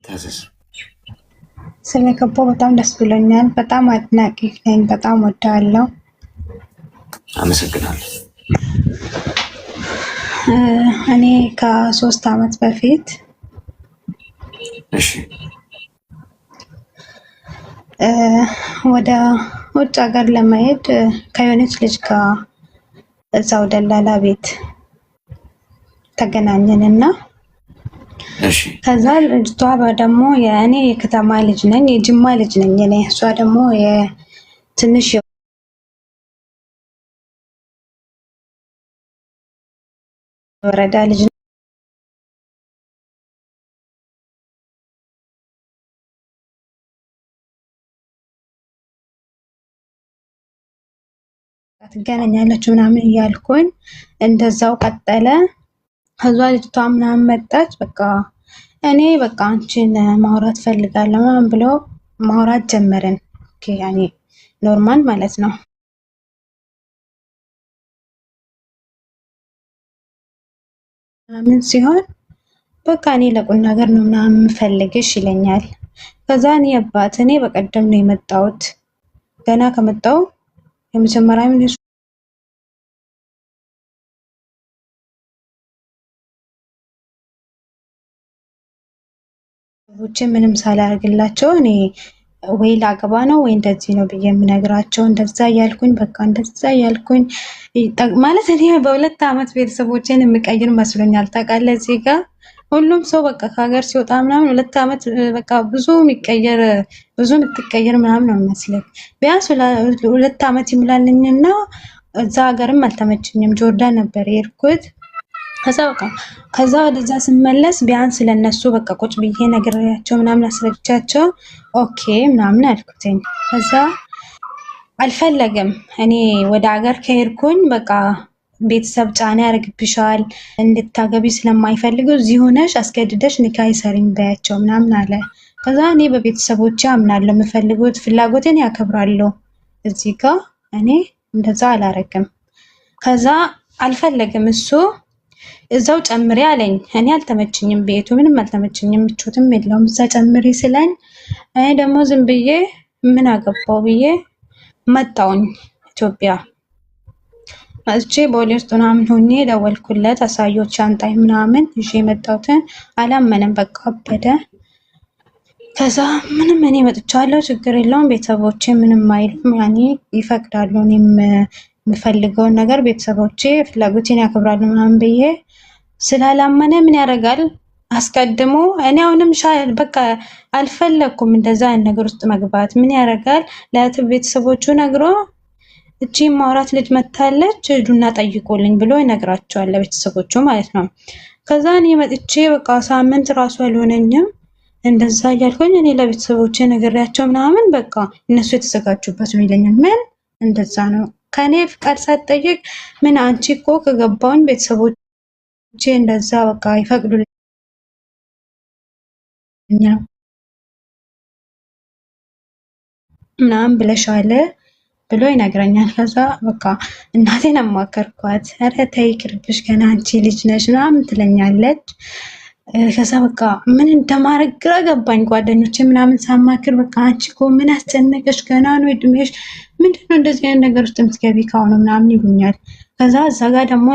ታዘዝ። ስለገባው በጣም ደስ ብሎኛል። በጣም አድናቂ ነኝ። በጣም ወዳለሁ። አመሰግናለሁ። እኔ ከ3 ዓመት በፊት እሺ ወደ ውጭ ሀገር ለመሄድ ከየሆነች ልጅ ጋር እዛው ደላላ ቤት ተገናኘንና እሺ ከዛ ልጅቷ ደግሞ የእኔ የከተማ ልጅ ነኝ፣ የጅማ ልጅ ነኝ እኔ። እሷ ደግሞ የትንሽ ወረዳ ልጅ ትገናኛለች ምናምን እያልኩኝ እንደዛው ቀጠለ። ከዛ ልጅቷ ምናምን መጣች። በቃ እኔ በቃ አንቺን ማውራት ፈልጋለሁ ምናምን ብሎ ማውራት ጀመርን። ኦኬ ያኔ ኖርማል ማለት ነው። ምን ሲሆን በቃ እኔ ለቁም ነገር ነው ምናምን የምፈልግሽ ይለኛል። ከዛ እኔ አባት እኔ በቀደም ነው የመጣሁት። ገና ከመጣሁ የመጀመሪያ ምን ምንም ሳላደርግላቸው እኔ ወይ ላገባ ነው ወይ እንደዚህ ነው ብዬ የምነግራቸው። እንደዛ እያልኩኝ በቃ እንደዛ እያልኩኝ ማለት እኔ በ2 ዓመት ቤተሰቦቼን የምቀይር መስሎኛል። ታውቃለህ እዚህ ጋር ሁሉም ሰው በቃ ከሀገር ሲወጣ ምናምን 2 ዓመት በቃ ብዙ የምትቀየር ምናምን ነው የሚመስለኝ። ቢያንስ 2 ዓመት ይምላልኝና እዛ ሀገርም አልተመቸኝም። ጆርዳን ነበር የሄድኩት። ከዛ ወደዛ ስመለስ ቢያንስ ለነሱ በቃ ቁጭ ብዬ ነግሬያቸው ምናምን አስረድቻቸው ኦኬ ምናምን አልኩትኝ። ከዛ አልፈለግም። እኔ ወደ ሀገር ከሄድኩኝ በቃ ቤተሰብ ጫና ያደርግብሻል፣ እንድታገቢ ስለማይፈልጉ እዚህ ሆነሽ አስገድደሽ ኒካ ይሰሪኝ በያቸው ምናምን አለ። ከዛ እኔ በቤተሰቦቼ አምናለሁ፣ የምፈልጉት ፍላጎቴን ያከብራለሁ። እዚህ ጋር እኔ እንደዛ አላረግም። ከዛ አልፈለግም እሱ እዛው ጨምሪ አለኝ። እኔ አልተመችኝም፣ ቤቱ ምንም አልተመችኝም፣ ምቾትም የለውም። እዛ ጨምሪ ስለኝ እኔ ደግሞ ዝም ብዬ ምን አገባው ብዬ መጣውኝ ኢትዮጵያ። መጥቼ ቦሌ ውስጥ ምናምን ሆኜ ደወልኩለት፣ አሳዮች ሻንጣይ ምናምን ይዤ መጣሁትን። አላመነም፣ በቃ አበደ። ከዛ ምንም እኔ መጥቻለሁ፣ ችግር የለውም፣ ቤተሰቦቼ ምንም አይሉም፣ ያኔ ይፈቅዳሉ፣ እኔም የምፈልገውን ነገር ቤተሰቦቼ ፍላጎቴን ያከብራሉ ምናምን ብዬ ስላላመነ ምን ያደርጋል አስቀድሞ እኔ አሁንም በቃ አልፈለኩም እንደዛ አይነት ነገር ውስጥ መግባት። ምን ያደርጋል ለቤተሰቦቹ ነግሮ እቺ ማውራት ልጅ መታለች ሂዱና ጠይቁልኝ ብሎ ይነግራቸዋል፣ ለቤተሰቦቹ ማለት ነው። ከዛ እኔ መጥቼ በቃ ሳምንት ራሱ አልሆነኝም እንደዛ እያልኩኝ እኔ ለቤተሰቦቼ ነግሬያቸው ምናምን በቃ እነሱ የተዘጋጁበት ነው ይለኛል። ምን እንደዛ ነው ከኔ ፍቃድ ሳትጠይቅ ምን አንቺ እኮ ከገባውኝ ቤተሰቦቼ እንደዛ በቃ ይፈቅዱልኛል ምናምን ብለሻለ ብሎ ይነግረኛል። ከዛ በቃ እናቴን አማከርኳት። ኧረ ተይ ይቅርብሽ ገና አንቺ ልጅ ነሽ ምናምን ትለኛለች። ከዛ በቃ ምን እንደማረግ ግራ ገባኝ። ጓደኞቼ ምናምን ሳማክር በቃ አንቺ እኮ ምን አስጨነቀሽ ገና ነው እድሜሽ፣ ምንድነው እንደዚህ አይነት ነገር ውስጥ የምትገቢ ከሆነ ምናምን ይሉኛል። ከዛ እዛ ጋር ደግሞ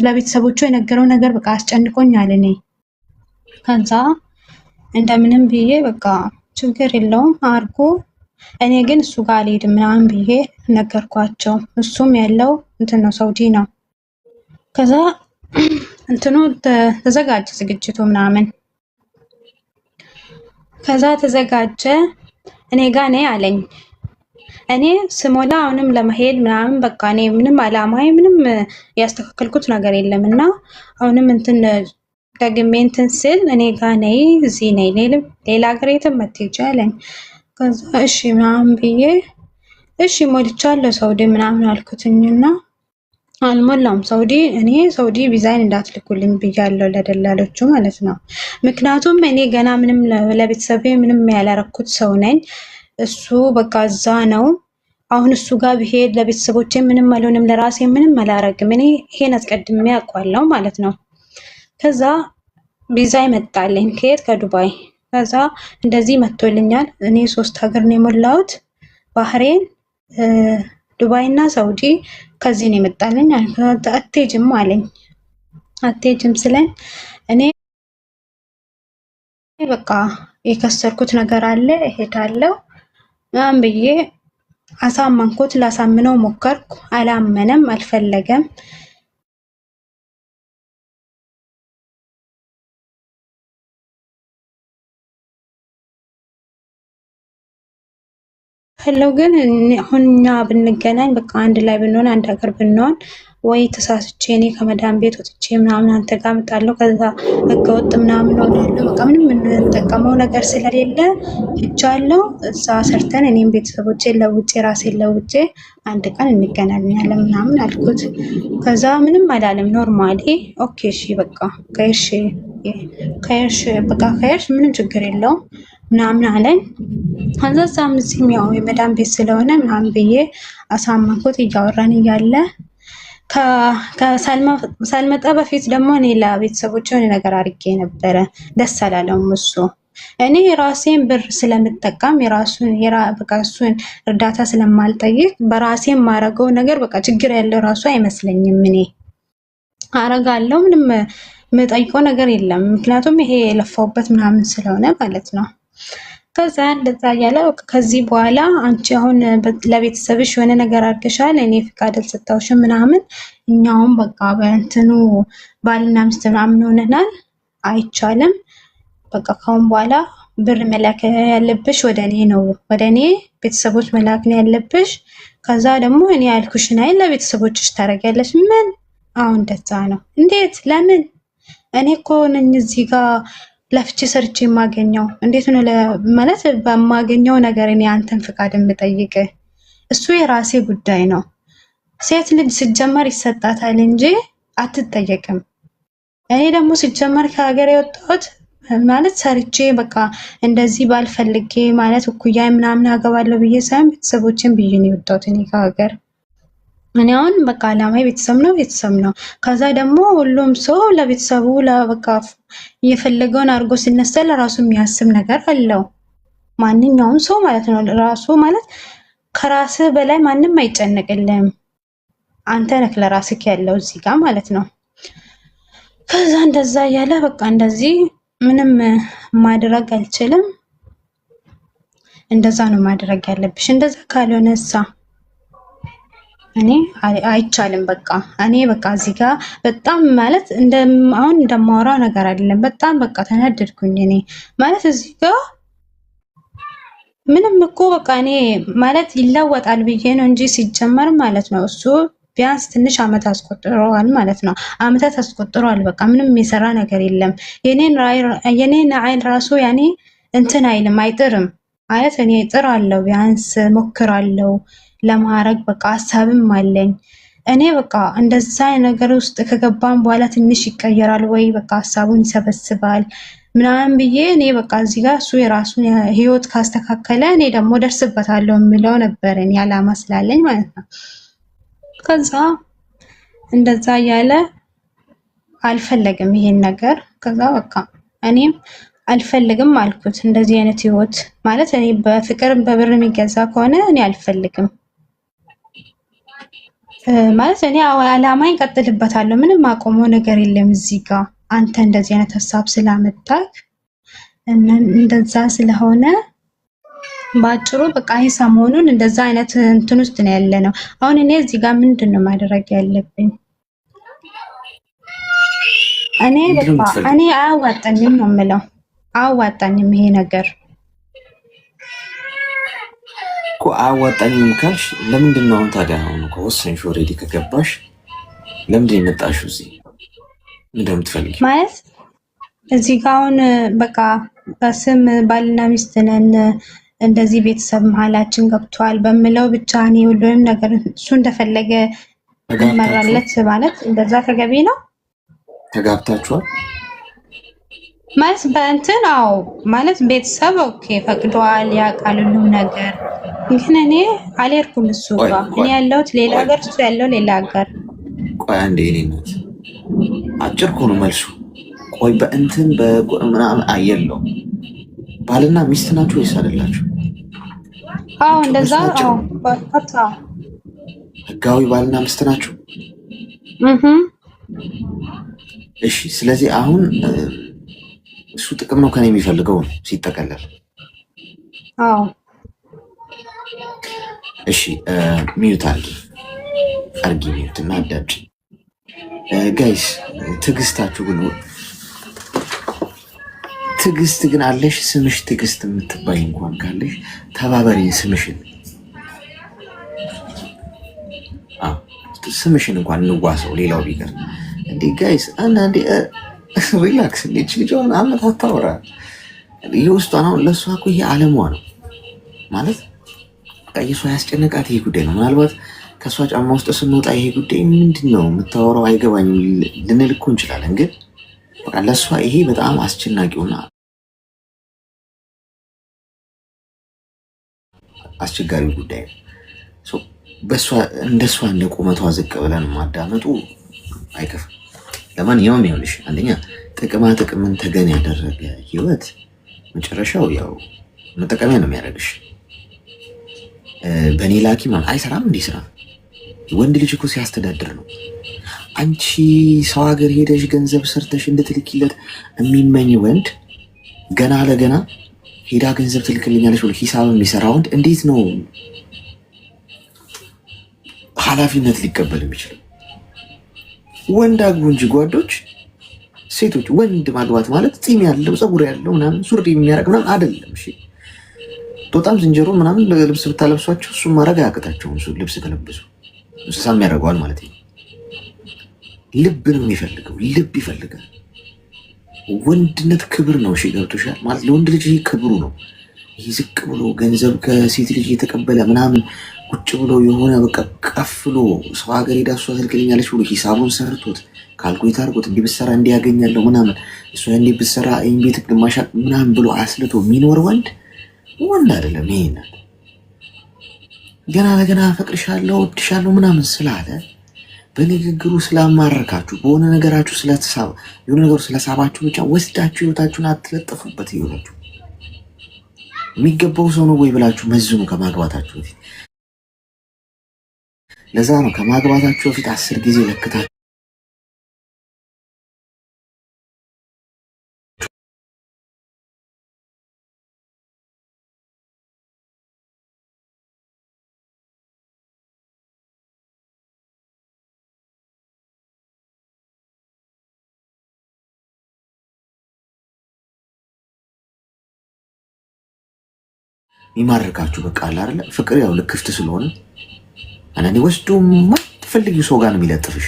ለቤተሰቦቹ የነገረው ነገር በቃ አስጨንቆኛል እኔ። ከዛ እንደምንም ብዬ በቃ ችግር የለውም አርጎ እኔ ግን እሱ ጋር አልሄድም ምናምን ብዬ ነገርኳቸው። እሱም ያለው እንትን ነው ሳውዲ ነው። ከዛ እንትኑ ተዘጋጀ ዝግጅቱ ምናምን። ከዛ ተዘጋጀ እኔ ጋር ነይ አለኝ። እኔ ስሞላ አሁንም ለመሄድ ምናምን በቃ እኔ ምንም አላማዬ ምንም ያስተካከልኩት ነገር የለም እና አሁንም እንትን ደግሜ እንትን ስል እኔ ጋር ነይ እዚህ ነይ ሌላ ሀገር የትም አትሄጂ አለኝ። ከዛ እሺ ምናምን ብዬ እሺ ሞልቻለሁ ሳውዲ ምናምን አልኩትኝና አልሞላም ሳውዲ። እኔ ሳውዲ ቪዛይን እንዳትልኩልኝ ብያለሁ ለደላሎቹ ማለት ነው። ምክንያቱም እኔ ገና ምንም ለቤተሰቤ ምንም ያላረኩት ሰው ነኝ። እሱ በቃ እዛ ነው። አሁን እሱ ጋር ብሄድ ለቤተሰቦቼ ምንም አልሆንም፣ ለራሴ ምንም አላረግም። እኔ ይሄን አስቀድሜ ያውቃለሁ ማለት ነው። ከዛ ቪዛ ይመጣልኝ ከየት ከዱባይ። ከዛ እንደዚህ መጥቶልኛል። እኔ 3 ሀገር ነው የሞላሁት፣ ባህሬን፣ ዱባይ እና ሳውዲ። ከዚህ ነው የመጣልኝ። አትሄጂም አለኝ። አትሄጂም ስለኝ እኔ በቃ የከሰርኩት ነገር አለ እሄዳለሁ ምናምን ብዬ አሳመንኩት። ላሳምነው ሞከርኩ። አላመነም፣ አልፈለገም። ፈለው ግን አሁን እኛ ብንገናኝ በቃ አንድ ላይ ብንሆን አንድ ሀገር ብንሆን ወይ ተሳስቼ እኔ ከመዳን ቤት ወጥቼ ምናምን አንተ ጋር እመጣለሁ፣ ከዛ ህገወጥ ምናምን ሆናለሁ። በቃ ምንም የምንጠቀመው ነገር ስለሌለ ሄጃለሁ። እዛ ሰርተን እኔም ቤተሰቦቼ ለውጬ ራሴን ለውጬ አንድ ቀን እንገናኛለን ምናምን አልኩት። ከዛ ምንም አላለም። ኖርማሊ ኦኬ እሺ በቃ ከሄድሽ በቃ ከሄድሽ ምንም ችግር የለውም ምናምን አለኝ። ከዛም እዚህም ያው የመዳን ቤት ስለሆነ ምናምን ብዬ አሳመንኩት። እያወራን እያለ ሳልመጣ በፊት ደግሞ እኔ ለቤተሰቦች የሆነ ነገር አድርጌ ነበረ። ደስ አላለውም እሱ። እኔ የራሴን ብር ስለምጠቀም በቃ እሱን እርዳታ ስለማልጠይቅ በራሴ የማረገው ነገር በቃ ችግር ያለው ራሱ አይመስለኝም። እኔ አረጋለሁ፣ ምንም የምጠይቀው ነገር የለም። ምክንያቱም ይሄ የለፋውበት ምናምን ስለሆነ ማለት ነው። ከዛ እንደዛ እያለ ከዚህ በኋላ አንቺ አሁን ለቤተሰብሽ የሆነ ነገር አድርገሻል፣ እኔ ፍቃድ አልሰጠሁሽም ምናምን፣ እኛውም በቃ በእንትኑ ባልና ሚስት ምናምን ሆነናል፣ አይቻልም። በቃ ካሁን በኋላ ብር መላክ ያለብሽ ወደ እኔ ነው፣ ወደ እኔ ቤተሰቦች መላክ ነው ያለብሽ። ከዛ ደግሞ እኔ ያልኩሽን አይደል ለቤተሰቦችሽ ታደርጊያለሽ። ምን? አሁን እንደዛ ነው? እንዴት? ለምን? እኔ እኮ ነኝ እዚህ ጋር ለፍቼ ሰርቼ የማገኘው። እንዴት ነው ማለት በማገኘው ነገር እኔ አንተን ፍቃድ የምጠይቅ? እሱ የራሴ ጉዳይ ነው። ሴት ልጅ ሲጀመር ይሰጣታል እንጂ አትጠየቅም። እኔ ደግሞ ሲጀመር ከሀገር የወጣሁት ማለት ሰርቼ በቃ እንደዚህ ባልፈልጌ ማለት እኩያ ምናምን አገባለሁ ብዬ ሳይሆን ቤተሰቦችን ብዬ ነው የወጣሁት እኔ ከሀገር። እኔ አሁን በቃ አላማዬ ቤተሰብ ነው። ከዛ ደግሞ ሁሉም ሰው ለቤተሰቡ በቃ የፈለገውን አድርጎ ሲነሳ ለራሱ የሚያስብ ነገር አለው። ማንኛውም ሰው ማለት ነው። ራሱ ማለት ከራስህ በላይ ማንም አይጨነቅልህም። አንተ ነህ ለራስህ ያለው እዚህ ጋር ማለት ነው። ከዛ እንደዛ እያለ በቃ እንደዚህ ምንም ማድረግ አልችልም። እንደዛ ነው ማድረግ ያለብሽ። እንደዛ ካልሆነ እኔ አይቻልም። በቃ እኔ በቃ እዚህ ጋር በጣም ማለት አሁን እንደማወራው ነገር አይደለም። በጣም በቃ ተናደድኩኝ። እኔ ማለት እዚህ ጋር ምንም እኮ በቃ እኔ ማለት ይለወጣል ብዬ ነው እንጂ ሲጀመር ማለት ነው እሱ ቢያንስ ትንሽ አመት አስቆጥሯል ማለት ነው። አመታት አስቆጥሯል። በቃ ምንም የሰራ ነገር የለም። የኔን አይን ራሱ ያኔ እንትን አይልም፣ አይጥርም ማለት እኔ እጥራለሁ፣ ቢያንስ ሞክራለሁ ለማድረግ በቃ ሀሳብም አለኝ። እኔ በቃ እንደዛ ነገር ውስጥ ከገባን በኋላ ትንሽ ይቀየራል ወይ በቃ ሀሳቡን ይሰበስባል ምናምን ብዬ እኔ በቃ እዚህ ጋር እሱ የራሱን ህይወት ካስተካከለ እኔ ደግሞ ደርስበታለሁ የሚለው ነበር እኔ አላማ ስላለኝ ማለት ነው። ከዛ እንደዛ እያለ አልፈለግም ይሄን ነገር። ከዛ በቃ እኔም አልፈልግም አልኩት። እንደዚህ አይነት ህይወት ማለት እኔ በፍቅር በብር የሚገዛ ከሆነ እኔ አልፈልግም ማለት እኔ አላማዬን ቀጥልበታለሁ። ምንም አቆመው ነገር የለም እዚህ ጋር አንተ እንደዚህ አይነት ሀሳብ ስላመጣክ እና እንደዛ ስለሆነ ባጭሩ በቃ ይሄ ሰሞኑን እንደዛ አይነት እንትን ውስጥ ነው ያለነው። አሁን እኔ እዚህ ጋር ምንድነው ማድረግ ያለብኝ? እኔ አያዋጣኝም ነው የምለው። አያዋጣኝም ይሄ ነገር እኮ አያዋጣኝም ካልሽ ለምንድን ነው አሁን ታዲያ? አሁን ከወሰንሽ ኦልሬዲ ከገባሽ ለምንድን ነው የመጣሽው እዚህ? ምንድን ነው የምትፈልጊው? ማለት እዚህ ጋር አሁን በቃ በስም ባልና ሚስት ነን እንደዚህ ቤተሰብ መሀላችን ገብቷል በምለው ብቻ እኔ ሁሉንም ነገር እሱ እንደፈለገ መራለት ማለት እንደዛ ተገቢ ነው? ተጋብታችኋል ማለት በእንትን አዎ ማለት ቤተሰብ ኦኬ ፈቅደዋል፣ ያውቃል ሁሉም ነገር። ግን እኔ አልሄድኩም እሱ ጋር። እኔ ያለሁት ሌላ ሀገር፣ እሱ ያለው ሌላ ሀገር። ቆይ አንዴ እኔ ናት አጭር እኮ ነው መልሱ። ቆይ በእንትን ምናምን አየለው ባልና ሚስት ናችሁ ወይስ አይደላችሁ? አዎ እንደዛ። አዎ በቃ ህጋዊ ባልና ሚስት ናችሁ። እሺ። ስለዚህ አሁን እሱ ጥቅም ነው ከኔ የሚፈልገው ነው ሲጠቀለል። አዎ እሺ። ሚዩት አርጊ ሚዩት እና አዳምጪ ጋይስ። ትዕግስታችሁ ግን ትዕግስት ግን አለሽ? ስምሽ ትዕግስት የምትባይ እንኳን ካለሽ ተባበሪኝ ስምሽን ስምሽን እንኳን እንዋሰው። ሌላው ቢቀር እንዴ ጋይስ አንዳንዴ ሪላክስ። እንዴ ልጅውን አመት አታወራ። የውስጧን አሁን ለእሷ እኮ ይሄ አለሟ ነው ማለት የሷ ያስጨነቃት ይሄ ጉዳይ ነው። ምናልባት ከእሷ ጫማ ውስጥ ስንወጣ ይሄ ጉዳይ ምንድን ነው የምታወራው አይገባኝም ልንል እኮ እንችላለን። ግን በቃ ለእሷ ይሄ በጣም አስጨናቂውና አስቸጋሪ ጉዳይ ነው። እንደሷ እንደ ቁመቷ ዝቅ ብለን ማዳመጡ አይከፍም። ለማንኛውም ይኸውልሽ አንደኛ ጥቅማ ጥቅምን ተገን ያደረገ ህይወት መጨረሻው ያው መጠቀሚያ ነው የሚያደርግሽ። በእኔ ላኪ ማለት አይሰራም። እንዲህ ስራ ወንድ ልጅ እኮ ሲያስተዳድር ነው። አንቺ ሰው ሀገር ሄደሽ ገንዘብ ሰርተሽ እንድትልኪለት የሚመኝ ወንድ ገና ለገና ሄዳ ገንዘብ ትልክልኛለች ብሎ ሂሳብ የሚሰራ ወንድ እንዴት ነው ኃላፊነት ሊቀበል የሚችለው? ወንድ አግቡ እንጂ ጓዶች፣ ሴቶች። ወንድ ማግባት ማለት ፂም ያለው ፀጉር ያለው ምናምን ሱሪ የሚያደርግ ምናምን አይደለም። እሺ ጦጣም ዝንጀሮ ምናምን ልብስ ብታለብሷቸው እሱም ማድረግ አያቅታቸውም። እሱ ልብስ ከለበሱ እንስሳም ያደርገዋል ማለት ነው። ልብ ነው የሚፈልገው። ልብ ይፈልጋል። ወንድነት ክብር ነው። እሺ ገብቶሻል ማለት ለወንድ ልጅ ይሄ ክብሩ ነው። ይሄ ዝቅ ብሎ ገንዘብ ከሴት ልጅ እየተቀበለ ምናምን ቁጭ ብሎ የሆነ በቃ ቀፍሎ ሰው ሀገር ሄዳ እሷ ትልክልኛለች ብሎ ሂሳቡን ሰርቶት ካልኩሌት አድርጎት እንዲህ ብትሰራ እንዲህ ያገኛለሁ ምናምን እሷ እንዲህ ብትሰራ ይሄን ቤት ግማሽ ምናምን ብሎ አስልቶ የሚኖር ወንድ አይደለም። ይሄን ገና ለገና አፈቅርሻለሁ እወድሻለሁ ምናምን ስላለ በንግግሩ ስላማረካችሁ በሆነ ነገራችሁ የሆነ ነገሩ ስለሳባችሁ ብቻ ወስዳችሁ ህይወታችሁን አትለጠፉበት። ይሆናችሁ የሚገባው ሰው ነው ወይ ብላችሁ መዝኑ ከማግባታችሁ በፊት። ለዛ ነው ከማግባታችሁ በፊት 10 ጊዜ ለክታችሁ የሚማርካችሁ በቃ አለ አይደለ? ፍቅር ያው ልክፍት ስለሆነ አንዳንዴ ወስዶ የማትፈልጊው ሰው ጋር ነው የሚለጥፍሽ።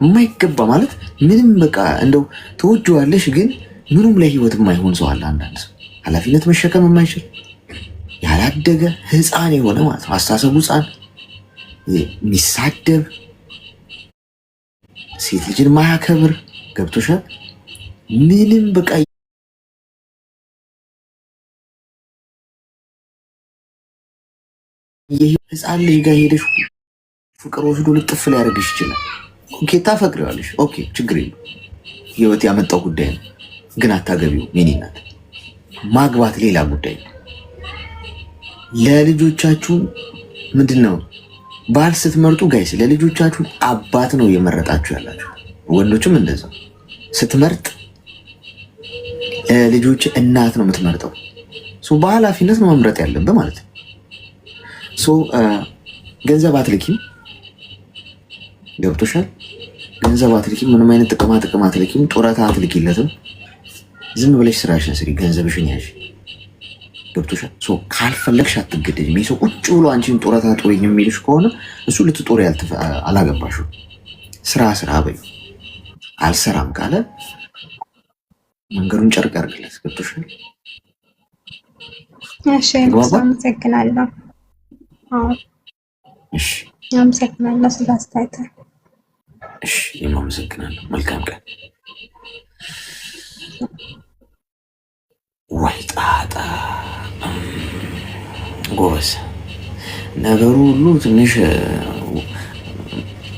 የማይገባ ማለት ምንም በቃ እንደው ተወጂዋለሽ፣ ግን ምኑም ላይ ህይወት የማይሆን ሰው አለ። አንዳንድ ሰው ኃላፊነት መሸከም የማይችል ያላደገ ህፃን የሆነ ማለት ነው። አስተሳሰቡ ህፃን፣ የሚሳደብ ሴት ልጅን ማያከብር ገብቶሻል። ምንም በቃ ህፃን ልጅ ጋር ሄደሽ ፍቅር ወስዶ ልጥፍ ሊያደርግሽ ይችላል። ኦኬ ታፈቅሪዋለሽ፣ ኦኬ ችግር የለም ህይወት ያመጣው ጉዳይ ነው። ግን አታገቢው። የኔ እናት ማግባት ሌላ ጉዳይ ነው። ለልጆቻችሁ ምንድን ነው ባል ስትመርጡ ጋይስ፣ ለልጆቻችሁ አባት ነው እየመረጣችሁ ያላችሁ። ወንዶችም እንደዛ ስትመርጥ ለልጆች እናት ነው የምትመርጠው። በኃላፊነት ነው መምረጥ ያለብህ ማለት ነው። ገንዘብ አትልኪም፣ ገብቶሻል? ገንዘብ አትልኪም፣ ምንም አይነት ጥቅማ አትልኪም፣ ጡረታ አትልኪለትም። ዝም ብለሽ ስራሽን ስሪ፣ ገንዘብሽን ያዥ። ገብቶሻል? ካልፈለግሽ አትገደጅም። ይህ ሰው ቁጭ ብሎ አንቺን ጡረታ ጡሪኝ የሚልሽ ከሆነ እሱ ልትጦሪ አላገባሽም። ስራ በይ። አልሰራም ካለ መንገዱን ጨርቅ ያርግለት። ገብቶሻል? እሺ፣ አመሰግናለሁ። እሺ አመሰግናለሁ ስላስተያየት። እሺ አመሰግናለሁ። መልካም ቀን። ወይ ጣጣ ጎበዝ። ነገሩ ሁሉ ትንሽ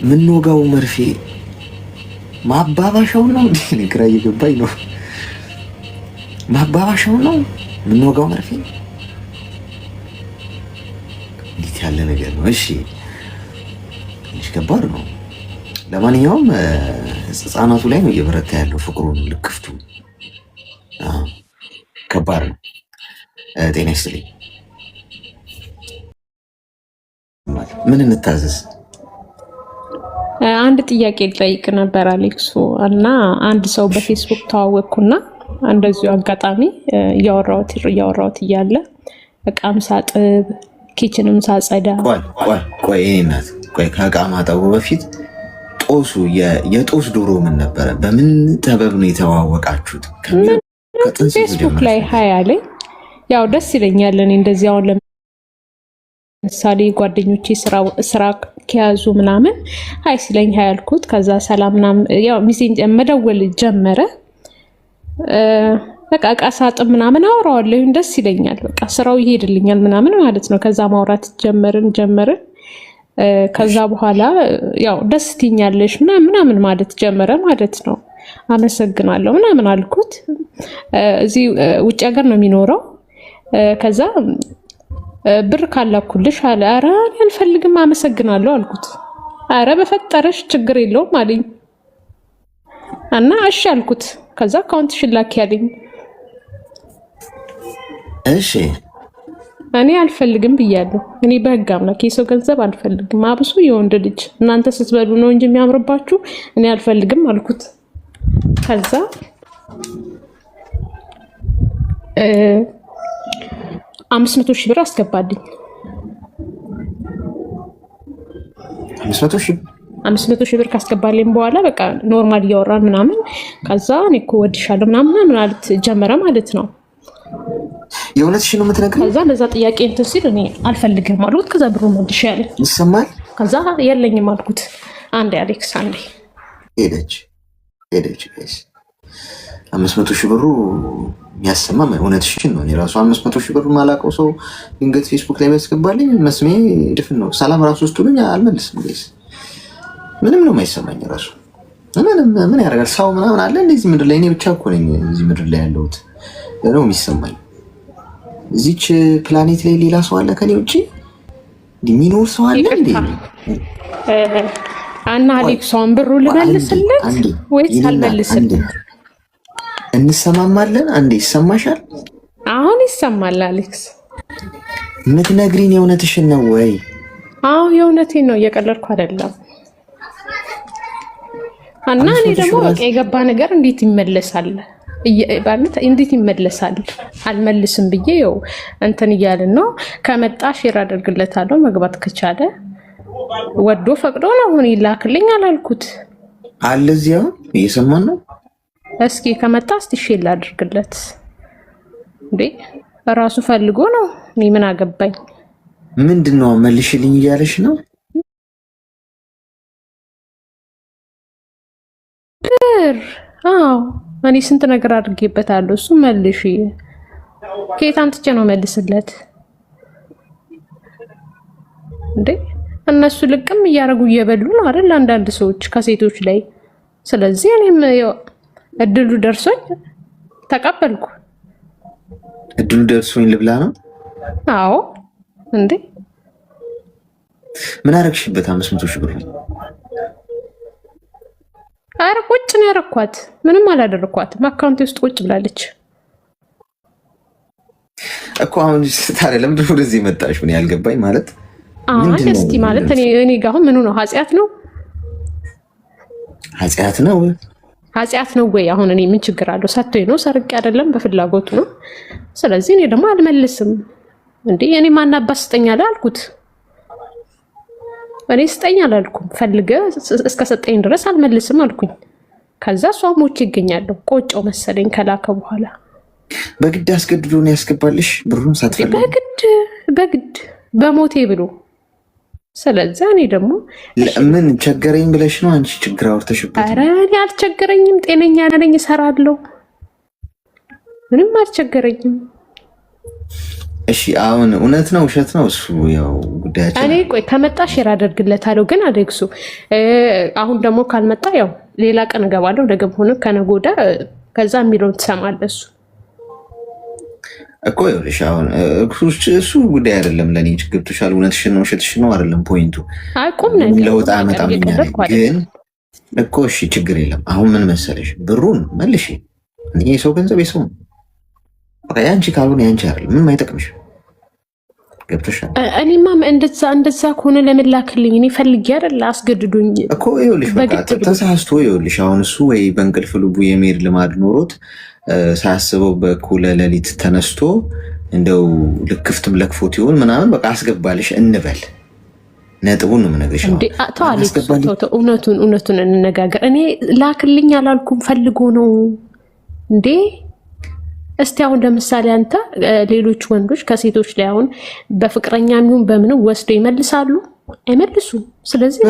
የምንወጋው መርፌ ማባባሻው ነው። ግራ እየገባኝ ነው። ማባባሻው ነው የምንወጋው መርፌ። እንዴት ያለ ነገር ነው! እሺ ትንሽ ከባድ ነው። ለማንኛውም ህፃናቱ ላይ ነው እየበረታ ያለው ፍቅሩን ልክፍቱ ከባድ ነው። ጤና ይስጥልኝ። ምን እንታዘዝ? አንድ ጥያቄ ልጠይቅ ነበር አሌክሱ። እና አንድ ሰው በፌስቡክ ተዋወቅኩና እንደዚሁ አጋጣሚ እያወራሁት እያለ እቃም ሳጥብ ኪችንም ሳጸዳ ቆይ እናት ከእቃ ማጠቡ በፊት ጦሱ የጦስ ዶሮ ምን ነበረ? በምን ተበብ ነው የተዋወቃችሁት? ፌስቡክ ላይ ሀይ አለኝ። ያው ደስ ይለኛል እኔ እንደዚህ አሁን ለምሳሌ ጓደኞቼ ስራ ከያዙ ምናምን ሀይ ሲለኝ ሀይ አልኩት። ከዛ ሰላም ምናምን ያው ሚሴንጅ መደወል ጀመረ። በቃ እቃ ሳጥብ ምናምን አወራዋለሁ፣ ደስ ይለኛል። በቃ ስራው ይሄድልኛል ምናምን ማለት ነው። ከዛ ማውራት ጀመርን። ከዛ በኋላ ያው ደስ ትኛለሽ ምናምን ማለት ጀመረ ማለት ነው። አመሰግናለሁ ምናምን አልኩት። እዚህ ውጭ ሀገር ነው የሚኖረው። ከዛ ብር ካላኩልሽ አለ። ኧረ አልፈልግም አመሰግናለሁ አልኩት። ኧረ በፈጠረሽ ችግር የለውም አለኝ እና እሺ አልኩት። ከዛ አካውንትሽን ላኪ አለኝ። እሺ እኔ አልፈልግም ብያለሁ። እኔ በህግ አምላክ የሰው ገንዘብ አልፈልግም፣ አብሶ የወንድ ልጅ። እናንተ ስትበሉ ነው እንጂ የሚያምርባችሁ፣ እኔ አልፈልግም አልኩት። ከዛ 500 ሺህ ብር አስገባልኝ። 500 ሺህ ብር ካስገባልኝ በኋላ በቃ ኖርማል እያወራን ምናምን ከዛ እኔ እኮ ወድሻለሁ ምናምን ማለት ጀመረ ማለት ነው። የእውነትሽ ነው የምትነግሪኝ? ከዛ ለዛ ጥያቄ እንትን ሲል እኔ አልፈልግም አልኩት። ከዛ ብሩ መልሽ ያለ ይሰማል። ከዛ የለኝም አልኩት። አንዴ አሌክስ አንዴ ሄደች 500 ሺህ ብሩ የሚያሰማ እውነትሽን ነው። የራሱ 500 ሺህ ብር ማላውቀው ሰው ድንገት ፌስቡክ ላይ ያስገባልኝ መስሜ ድፍን ነው። ሰላም ራሱ ውስጥ ሁሉኝ አልመልስም። ምንም ነው የማይሰማኝ ራሱ ምን ያደርጋል ሰው ምናምን አለ እንደዚህ ምድር ላይ። እኔ ብቻ እኮ ነኝ እዚህ ምድር ላይ ያለሁት ነው የሚሰማኝ። እዚች ፕላኔት ላይ ሌላ ሰው አለ ከኔ ውጭ የሚኖር ሰው አለ እንዴ? እና አሌክሷን ብሩ ልመልስለት ወይስ አልመልስለት? እንሰማማለን። አንዴ ይሰማሻል? አሁን ይሰማል። አሌክስ የምትነግሪኝ የእውነትሽን ነው ወይ? አዎ የእውነቴን ነው፣ እየቀለድኩ አይደለም። እና እኔ ደግሞ በቃ የገባ ነገር እንዴት ይመለሳል? እንዴት ይመለሳል? አልመልስም ብዬ ያው እንትን እያልን ነው። ከመጣ ሼር አደርግለታለሁ መግባት ከቻለ ወዶ ፈቅዶ ነው። አሁን ይላክልኝ አላልኩት አለ እዚያው እየሰማን ነው። እስኪ ከመጣ እስቲ ሼር ላድርግለት እንዴ? ራሱ ፈልጎ ነው። እኔ ምን አገባኝ? ምንድነው መልሽልኝ እያለሽ ነው? አዎ እኔ ስንት ነገር አድርጌበታለሁ። እሱ መልሽ ከየት አምጥቼ ነው መልስለት እንዴ? እነሱ ልቅም እያደረጉ እየበሉ ነው አይደል አንዳንድ ሰዎች ከሴቶች ላይ። ስለዚህ እኔም እድሉ ደርሶኝ ተቀበልኩ። እድሉ ደርሶኝ ልብላ ነው? አዎ እንዴ ምን አረግሽበት? 500 ሺህ ብር አረ ቁጭ ነው ያረኳት። ምንም አላደረኳትም። አካውንት ውስጥ ቁጭ ብላለች እኮ። አሁን ታዲያ ለምንድን ነው ወደዚህ መጣሽ? ምን ያልገባኝ ማለት እስቲ ማለት እኔ ጋር አሁን ምኑ ነው ኃጢአት ነው? ኃጢአት ነው ወይ? አሁን እኔ ምን ችግር አለው? ሰጥቶኝ ነው፣ ሰርቄ አይደለም፣ በፍላጎቱ ነው። ስለዚህ እኔ ደግሞ አልመልስም እንዴ። እኔ ማናባስ ስጠኛለ አልኩት። እኔ ስጠኝ አላልኩም። ፈልገ እስከ ሰጠኝ ድረስ አልመልስም አልኩኝ። ከዛ እሷ ሞች ይገኛለሁ ቆጮው መሰለኝ ከላከ በኋላ በግድ አስገድዶ ነው ያስገባልሽ ብሩን ሳትፈልግ? በግድ በሞቴ ብሎ። ስለዚህ እኔ ደግሞ ምን ቸገረኝ ብለሽ ነው አንቺ ችግር አውርተሽበት? ኧረ እኔ አልቸገረኝም፣ ጤነኛ ነኝ፣ እሰራለሁ፣ ምንም አልቸገረኝም። እሺ አሁን እውነት ነው ውሸት ነው እሱ ያው ጉዳያችን። እኔ ቆይ ከመጣ ሼር አደርግለታለሁ። ግን አደግሱ አሁን ደግሞ ካልመጣ ያው ሌላ ቀን እገባለሁ። ነገም ሆነ ከነገ ወዲያ ከዛ የሚለውን ትሰማለህ እሱ እኮ ይኸውልሽ አሁን እሱ ጉዳይ አይደለም ለእኔ ገብቶሻል። እውነትሽን ነው ውሸትሽን ነው አይደለም ፖይንቱ። ቁም ነገር ለውጥ አመጣም ግን እኮ እሺ ችግር የለም። አሁን ምን መሰለሽ ብሩን መልሽ። የሰው ገንዘብ የሰው ነው። በቃ ያንቺ ካልሆነ ያንቺ አይደለም፣ ምንም አይጠቅምሽ። ገብቶሻል። እኔማ እንደዛ ከሆነ ለምን ላክልኝ? እኔ ፈልጌ አይደለ አስገድዱኝ እኮ ይኸውልሽ፣ በቃ ተሳስቶ ይኸውልሽ። አሁን እሱ ወይ በእንቅልፍ ልቡ የመሄድ ልማድ ኖሮት ሳያስበው በኩለ ሌሊት ተነስቶ እንደው ልክፍትም ለክፎት ይሆን ምናምን በቃ አስገባልሽ እንበል። ነጥቡን ነው የምነግርሽ። እውነቱን እንነጋገር። እኔ ላክልኝ አላልኩም፣ ፈልጎ ነው እንዴ። እስቲ አሁን ለምሳሌ አንተ ሌሎች ወንዶች ከሴቶች ላይ አሁን በፍቅረኛ የሚሆን በምንም ወስዶ ይመልሳሉ? አይመልሱም። ስለዚህ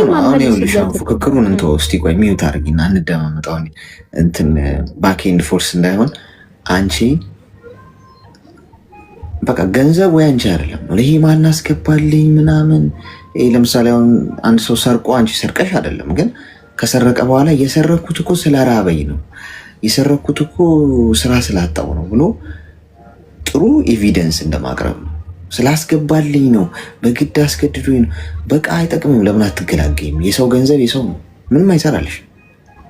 ፉክክሩን እንተው እስቲ። ቆይ ሚዩት አድርጊና እንደማመጣው እንትን ባክኤንድ ፎርስ እንዳይሆን አንቺ በቃ ገንዘብ ወይ አንቺ አይደለም ይሄ ማናስገባልኝ ምናምን። ለምሳሌ አሁን አንድ ሰው ሰርቆ አንቺ ሰርቀሽ አይደለም፣ ግን ከሰረቀ በኋላ የሰረኩት እኮ ስለራበኝ ነው የሰረኩት እኮ ስራ ስላጣው ነው ብሎ ጥሩ ኤቪደንስ እንደማቅረብ ነው። ስላስገባልኝ ነው በግድ አስገድዶኝ ነው። በቃ አይጠቅምም። ለምን አትገላገይም? የሰው ገንዘብ የሰው ነው፣ ምንም አይሰራልሽ።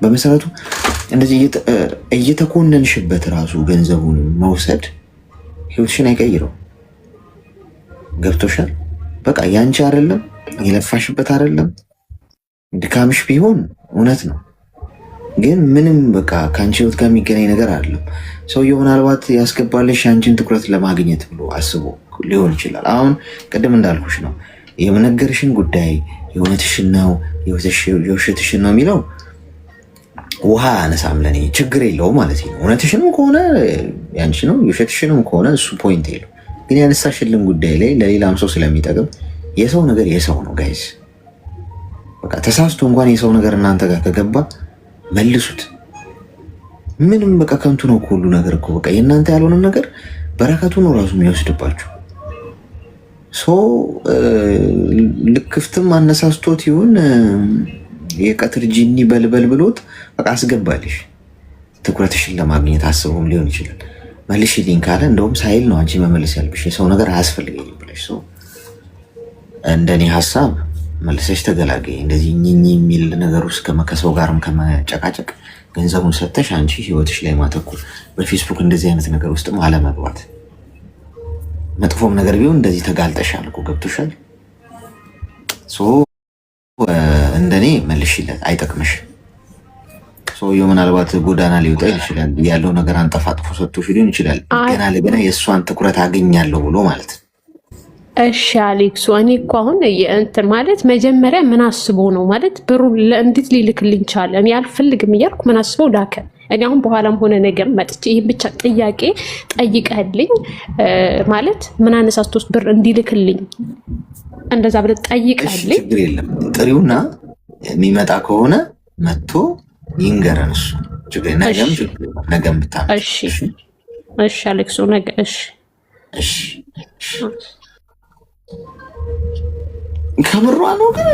በመሰረቱ እንደዚህ እየተኮነንሽበት ራሱ ገንዘቡን መውሰድ ህይወትሽን አይቀይረው። ገብቶሻል? በቃ ያንቺ አይደለም፣ የለፋሽበት አይደለም። ድካምሽ ቢሆን እውነት ነው፣ ግን ምንም በቃ ከአንቺ ህይወት ጋር የሚገናኝ ነገር አይደለም። ሰውየው ምናልባት ያስገባልሽ አንቺን ትኩረት ለማግኘት ብሎ አስቦ ሊሆን ይችላል። አሁን ቅድም እንዳልኩሽ ነው የምነገርሽን ጉዳይ የእውነትሽን ነው የውሸትሽን ነው የሚለው ውሃ አነሳም ለኔ ችግር የለው ማለት ነው። እውነትሽንም ከሆነ ያንቺ ነው፣ የውሸትሽንም ከሆነ እሱ ፖይንት የለው። ግን ያነሳሽልን ጉዳይ ላይ ለሌላም ሰው ስለሚጠቅም የሰው ነገር የሰው ነው ጋይዝ። በቃ ተሳስቶ እንኳን የሰው ነገር እናንተ ጋር ከገባ መልሱት። ምንም በቃ ከንቱ ነው ሁሉ ነገር እኮ በቃ የእናንተ ያልሆነ ነገር በረከቱ ነው ራሱ የሚወስድባችሁ። ልክፍትም አነሳስቶት ይሁን የቀትር ጂኒ በልበል ብሎት በቃ አስገባልሽ። ትኩረትሽን ለማግኘት አስበውም ሊሆን ይችላል። መልሽልኝ ካለ እንደውም ሳይል ነው አንቺ መመለስ ያልብሽ። የሰው ነገር አያስፈልገኝም ብለሽ ሰው እንደኔ ሀሳብ መልሰሽ ተገላገይ። እንደዚህ ኝኝ የሚል ነገር ውስጥ ከሰው ጋርም ከመጨቃጨቅ ገንዘቡን ሰጥተሽ አንቺ ህይወትሽ ላይ ማተኩር፣ በፌስቡክ እንደዚህ አይነት ነገር ውስጥም አለመግባት። መጥፎም ነገር ቢሆን እንደዚህ ተጋልጠሻል እኮ ገብቶሻል። እንደኔ መልሽለት፣ አይጠቅምሽ። ሰውየው ምናልባት ጎዳና ሊወጣ ይችላል፣ ያለው ነገር አንጠፋጥፎ ሰጥቶሽ ሊሆን ይችላል። ገና ለገና የእሷን ትኩረት አገኛለሁ ብሎ ማለት ነው። እሺ አሌክሱ፣ እኔ እኮ አሁን እንትን ማለት መጀመሪያ ምን አስቦ ነው ማለት ብሩ እንዴት ሊልክልኝ ቻለ? እኔ አልፈልግም እያልኩ ምን አስቦ ላከ? እኔ አሁን በኋላም ሆነ ነገር መጥቼ ይህን ብቻ ጥያቄ ጠይቀህልኝ ማለት ምን አነሳስቶስ ብር እንዲልክልኝ እንደዛ ብለህ ጠይቀህልኝ፣ ችግር የለም ጥሪውና የሚመጣ ከሆነ መጥቶ ይንገረን። እሱ ነገም ብታመጣ እሺ አሌክሱ፣ ነገ እሺ ከምሯ ነው ግን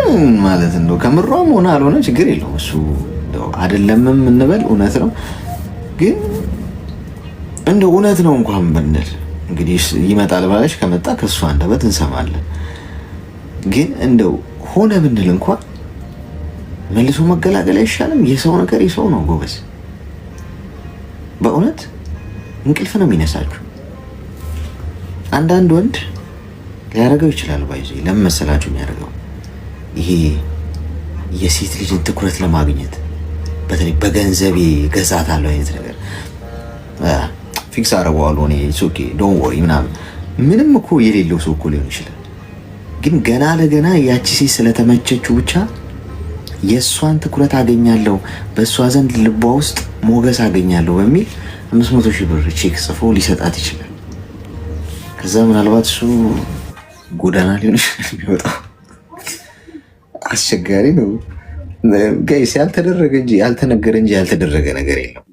ማለት ነው። ከምሯም ሆነ አልሆነ ችግር የለውም። እሱ አይደለምም እንበል እውነት ነው። ግን እንደ እውነት ነው እንኳን ብንል እንግዲህ ይመጣል ባለሽ ከመጣ ከእሱ አንደበት እንሰማለን። ግን እንደው ሆነ ብንል እንኳን መልሶ መገላገል አይሻልም? የሰው ነገር የሰው ነው ጎበዝ። በእውነት እንቅልፍ ነው የሚነሳችሁ። አንዳንድ ወንድ ሊያደርገው ይችላል። ባይዞ ለምን መሰላችሁ የሚያደርገው? ይሄ የሴት ልጅን ትኩረት ለማግኘት በተለይ በገንዘቤ ገዛታለሁ አይነት ነገር ፊክስ አደርገዋለሁ እኔ ኦኬ ዶንት ወሪ ምናምን። ምንም እኮ የሌለው ሰው እኮ ሊሆን ይችላል። ግን ገና ለገና ያቺ ሴት ስለተመቸችው ብቻ የእሷን ትኩረት አገኛለሁ፣ በእሷ ዘንድ ልቧ ውስጥ ሞገስ አገኛለሁ በሚል 500,000 ብር ቼክ ጽፎ ሊሰጣት ይችላል። ከዛ ምናልባት እሱ ጎዳና ሊሆን የሚወጣው አስቸጋሪ ነው ጋይስ። ያልተደረገ እንጂ ያልተነገረ እንጂ ያልተደረገ ነገር የለም።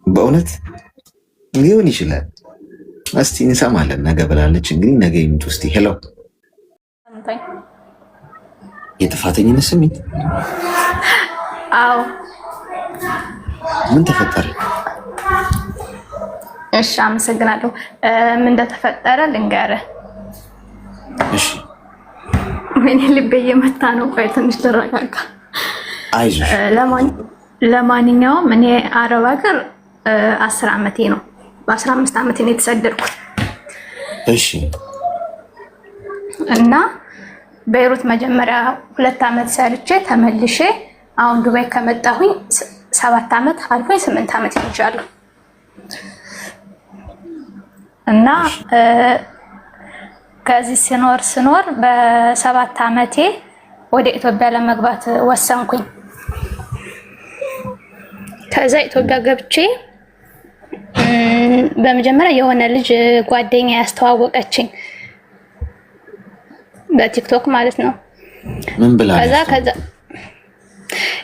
በእውነት ሊሆን ይችላል። እስቲ እንሰማለን። ነገ ብላለች እንግዲህ ነገ ይምጡ እስቲ። ሄሎ የጥፋተኝነት ስሜት? አዎ። ምን ተፈጠረ? እሺ አመሰግናለሁ። ምን እንደተፈጠረ ልንገርህ። እሺ ወይኔ ልቤ እየመታ ነው። ቆይ ትንሽ ተረጋጋ። አይዞሽ። ለማንኛውም እኔ አረብ ሀገር 10 ዓመቴ ነው። በ15 ዓመቴ ነው የተሰደድኩት። እሺ እና በይሩት መጀመሪያ 2 ዓመት ሰርቼ ተመልሼ አሁን ዱባይ ከመጣሁኝ 7 ዓመት አልፎኝ 8 ዓመት ይቻላል። እና ከዚህ ስኖር በ7 ዓመቴ ወደ ኢትዮጵያ ለመግባት ወሰንኩኝ። ከዛ ኢትዮጵያ ገብቼ በመጀመሪያ የሆነ ልጅ ጓደኛ ያስተዋወቀችኝ በቲክቶክ ማለት ነው። ምን ብላ? ከዛ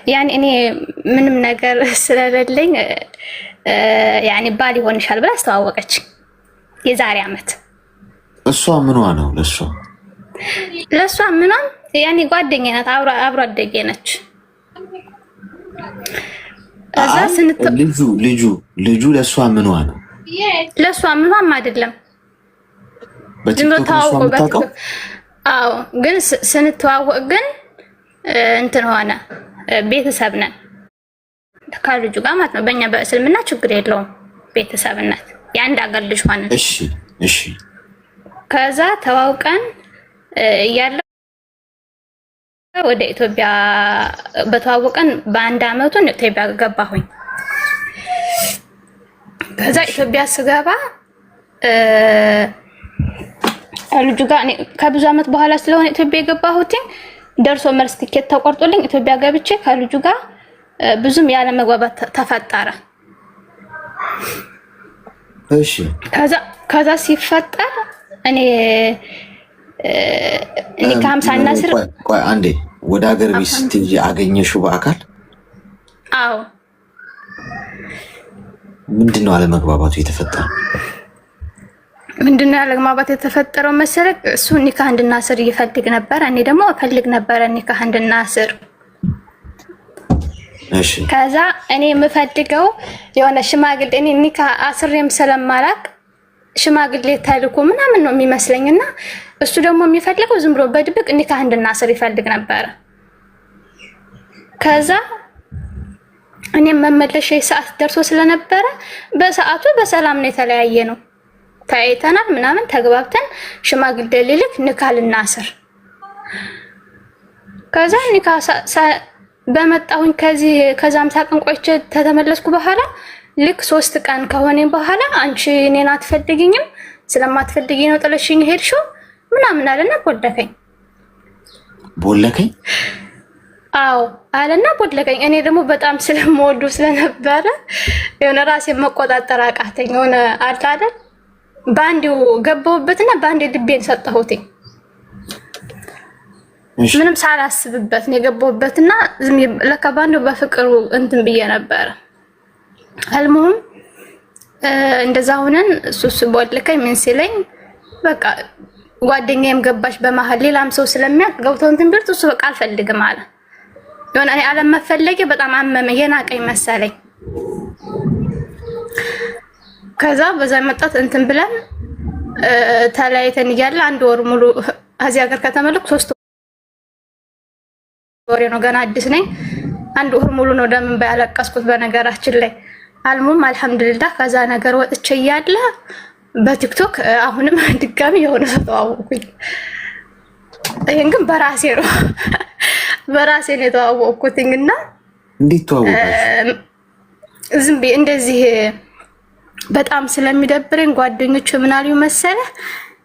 ያኔ እኔ ምንም ነገር ስለሌለኝ ያኔ ባል ይሆንሻል ብላ አስተዋወቀችኝ የዛሬ ዓመት። እሷ ምኗ ነው? ለሷ ምኗም ያኔ ጓደኛ ናት፣ አብሮ አደጌ ነች። ከዛ ልጁ ለሷ ምኗ ነው? ለሷ ምኗም አይደለም። በቲክቶክ አዎ፣ ግን ስንተዋወቅ ግን እንትን ሆነ፣ ቤተሰብ ነን ከልጁ ጋር ማለት ነው። በእኛ በእስልምና ችግር የለውም ቤተሰብነት፣ የአንድ አገር ልጅ ሆነን። እሺ ከዛ ተዋውቀን እያለ ወደ ኢትዮጵያ በተዋወቀን በ1 ዓመቱ ኢትዮጵያ ገባሁኝ። ከዛ ኢትዮጵያ ስገባ ልጁ ጋር ከብዙ ዓመት በኋላ ስለሆነ ኢትዮጵያ የገባሁት ደርሶ መልስ ትኬት ተቆርጦልኝ ኢትዮጵያ ገብቼ ከልጁ ጋር ብዙም ያለ መግባባት ተፈጠረ። እሺ ከዛ ሲፈጠር እኔ ከ50 ስር ቆይ አንዴ፣ ወደ ሀገር ቤት ስትሄጂ አገኘሽው በአካል? አዎ። ምንድነው አለመግባባቱ የተፈጠረው? ምንድነው ያለመግባባት የተፈጠረው መሰለህ? እሱ ኒካህ እንድናስር ይፈልግ ነበር፣ እኔ ደግሞ እፈልግ ነበር ኒካህ እንድናስር። እሺ ከዛ እኔ የምፈልገው የሆነ ሽማግሌ፣ እኔ ኒካህ አስሬም ስለማላቅ ሽማግሌ ተልኮ ምናምን ነው የሚመስለኝና እሱ ደግሞ የሚፈልገው ዝም ብሎ በድብቅ ኒካህ እንድናስር ይፈልግ ነበር። ከዛ እኔም መመለሻ ሰዓት ደርሶ ስለነበረ በሰዓቱ በሰላም ነው የተለያየ ነው። ታይተናል ምናምን ተግባብተን ሽማግሌ ልልክ ኒካህ ልናስር። ከዛ ኒካህ በመጣሁኝ ከዛ 50 ቀን ቆይቼ ተመለስኩ። በኋላ ልክ 3 ቀን ከሆነኝ በኋላ አንቺ እኔን አትፈልጊኝም፣ ስለማትፈልጊኝ ነው ጥለሽኝ ሄድሽው ምናምን አለና ቦለከኝ። አዎ አለና ቦለከኝ። እኔ ደግሞ በጣም ስለምወዱ ስለነበረ የሆነ ራሴን መቆጣጠር አቃተኝ። የሆነ አይደል ባንዴው ገባሁበትና ባንዴ ልቤን ሰጠሁት። ምንም ሳላስብበት ነው የገባሁበትና ለካ ባንዴው በፍቅሩ እንትን ብዬ ነበር። አልሙም እንደዛ ሆነን እሱ ቦለከኝ። ምን ሲለኝ በቃ ጓደኛዬም ገባሽ በመሀል ሌላም ሰው ስለሚያውቅ ገብተው እንትን ቢልት እሱ በቃ አልፈልግም አለ። የሆነ እኔ አለመፈለጌ በጣም አመመኝ፣ የናቀኝ መሰለኝ። ከዛ በዛ መጣት እንትን ብለን ተለያይተን እያለ 1 ወር ሙሉ እዚህ ሀገር ከተመለስኩ 3 ወር ነው፣ ገና አዲስ ነኝ። 1 ወር ሙሉ ነው ደምን ባያለቀስኩት በነገራችን ላይ። አልሙም አልሐምዱሊላህ ከዛ ነገር ወጥቼ እያለ በቲክቶክ አሁንም ድጋሚ የሆነ ሰው ተዋወቅኩኝ። ይሄን ግን በራሴ ነው የተዋወቅኩትና እንዴት ተዋወቃችሁ? ዝም ብዬ እንደዚህ በጣም ስለሚደብረኝ ጓደኞቹ ምን አሉ መሰለህ፣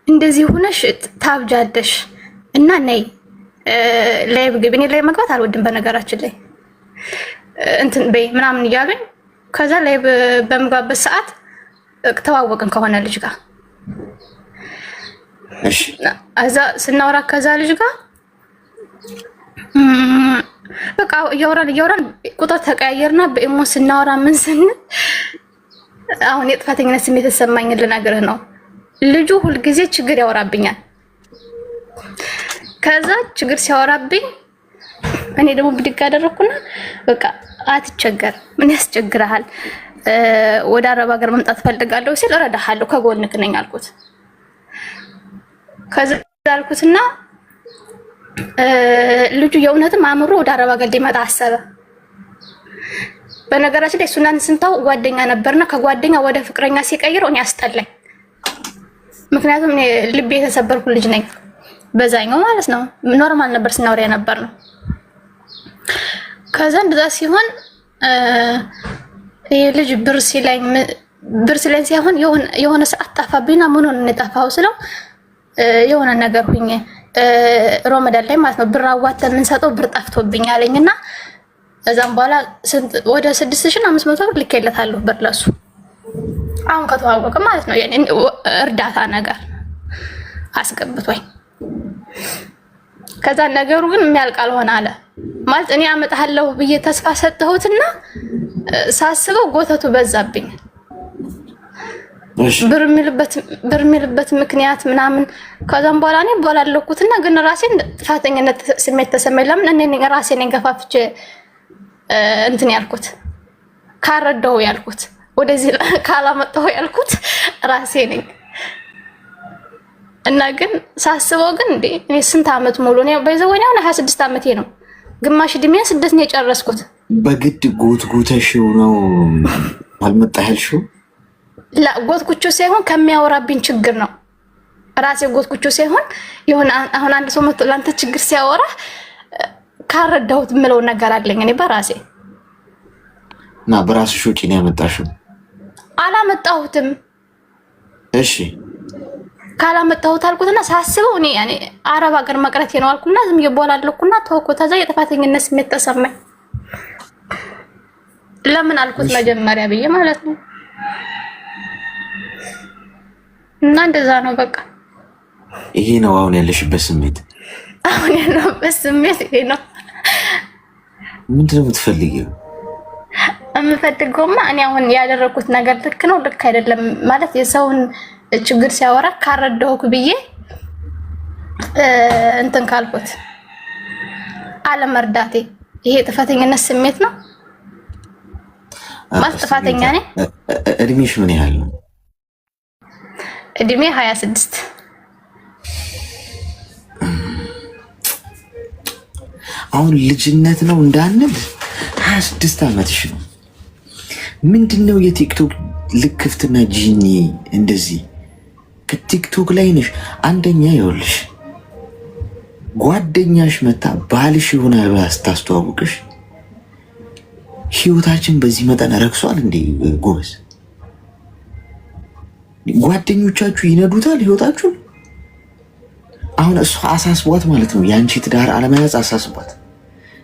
እንደዚህ ሆነሽ ታብጃለሽ እና ነይ ላይ ግቢ። እኔ ላይ መግባት አልወድም በነገራችን ላይ እንትን በይ ምናምን እያሉኝ ከዛ ላይ በምግባበት ሰዓት ተዋወቅን ከሆነ ልጅ ጋር። እሺ አዛ ስናወራ ከዛ ልጅ ጋር በቃ እያወራን ቁጥር ተቀያየርና በኢሞ ስናወራ ምን ስንል አሁን የጥፋተኝነት ስሜት ተሰማኝ ልነግርህ ነው። ልጁ ሁልጊዜ ችግር ያወራብኛል። ከዛ ችግር ሲያወራብኝ እኔ ደግሞ ብድግ አደረኩና በቃ አትቸገር፣ ምን ያስቸግርሃል? ወደ አረብ ሀገር መምጣት ፈልጋለሁ ሲል እረዳሃለሁ ከጎንክ ነኝ አልኩት። ከዛ አልኩትና ልጁ የእውነትም አእምሮ ወደ አረብ ሀገር ሊመጣ አሰበ። በነገራችን ላይ እሱና ስንታው ጓደኛ ነበርና ከጓደኛ ወደ ፍቅረኛ ሲቀይረው እኔ አስጠላኝ። ምክንያቱም እኔ ልቤ የተሰበርኩ ልጅ ነኝ በዛኛው ማለት ነው። ኖርማል ነበር ስናወራ ነበር ነው። ከዛ እንደዛ ሲሆን ይሄ ልጅ ብር ሲለኝ ሲሆን የሆነ ሰዓት ጠፋብኝና ምን ሆነ የጠፋው ስለው የሆነ ነገር ሁኜ ሮመዳን ላይ ማለት ነው ብር አዋተን የምንሰጠው ብር ጠፍቶብኝ አለኝና እዛም በኋላ ወደ 6500 ብር ልኬለታለሁ ብር ለሱ አሁን ከተዋወቀ ማለት ነው እርዳታ ነገር አስገብቶኝ። ከዛ ነገሩ ግን የሚያልቅ አልሆነ አለ ማለት እኔ አመጣለሁ ብዬ ተስፋ ሰጠሁትና ሳስበው ጎተቱ በዛብኝ። ብር የሚልበት ምክንያት ምናምን ከዛም በኋላ እኔ ባላለኩትና ግን ራሴን ጥፋተኝነት ስሜት ተሰማኝ። ለምን እኔ ራሴን ገፋፍቼ እንትን ያልኩት ካረዳው ያልኩት ወደዚህ ካላመጣው ያልኩት ራሴ ነኝ። እና ግን ሳስበው ግን እንዴ እኔ ስንት አመት ሙሉ ነው በዘወኛው 26 አመቴ ነው። ግማሽ እድሜን ስደት ነው የጨረስኩት። በግድ ጎትጉተሽው ነው አልመጣህልሽው? ላ ጎትጉቹ ሳይሆን ከሚያወራብኝ ችግር ነው። ራሴ ጎትጉቹ ሳይሆን ይሁን አሁን አንድ ሰው መጥቶ ላንተ ችግር ሲያወራ ካረዳሁት ምለው ነገር አለኝ እኔ በራሴ እና በራስሽ ወጪ ነው ያመጣሽው? አላመጣሁትም። እሺ ካላመጣሁት አልኩትና ሳስበው እኔ ያኔ አረብ ሀገር መቅረት ነው አልኩና ዝም ይቦላለኩና ተወኩት። ከዛ የጥፋተኝነት ስሜት ተሰማኝ። ለምን አልኩት መጀመሪያ ብዬ ማለት ነው። እና እንደዛ ነው በቃ። ይሄ ነው አሁን ያለሽበት ስሜት? አሁን ያለበት ስሜት ይሄ ነው። ምንድን ነው የምትፈልጊው? የምፈልገውማ እኔ አሁን ያደረኩት ነገር ልክ ነው ልክ አይደለም ማለት የሰውን ችግር ሲያወራ ካረዳሁክ ብዬ እንትን ካልኩት አለመርዳቴ ይሄ ጥፋተኝነት ስሜት ነው ማለት ጥፋተኛ ነኝ። እድሜሽ ምን ያህል ነው? እድሜ 26። አሁን ልጅነት ነው እንዳንል 26 ዓመትሽ ነው። ምንድነው የቲክቶክ ልክፍትና ጂኒ እንደዚህ ከቲክቶክ ላይ ነሽ? አንደኛ ይኸውልሽ ጓደኛሽ መታ ባልሽ ይሆናል ብላ ስታስተዋውቅሽ ህይወታችን በዚህ መጠን ረክሷል እንዴ? ጎበዝ ጓደኞቻችሁ ይነዱታል ህይወታችሁን። አሁን እሷ አሳስቧት ማለት ነው ያንቺ ትዳር አለመያዝ አሳስቧት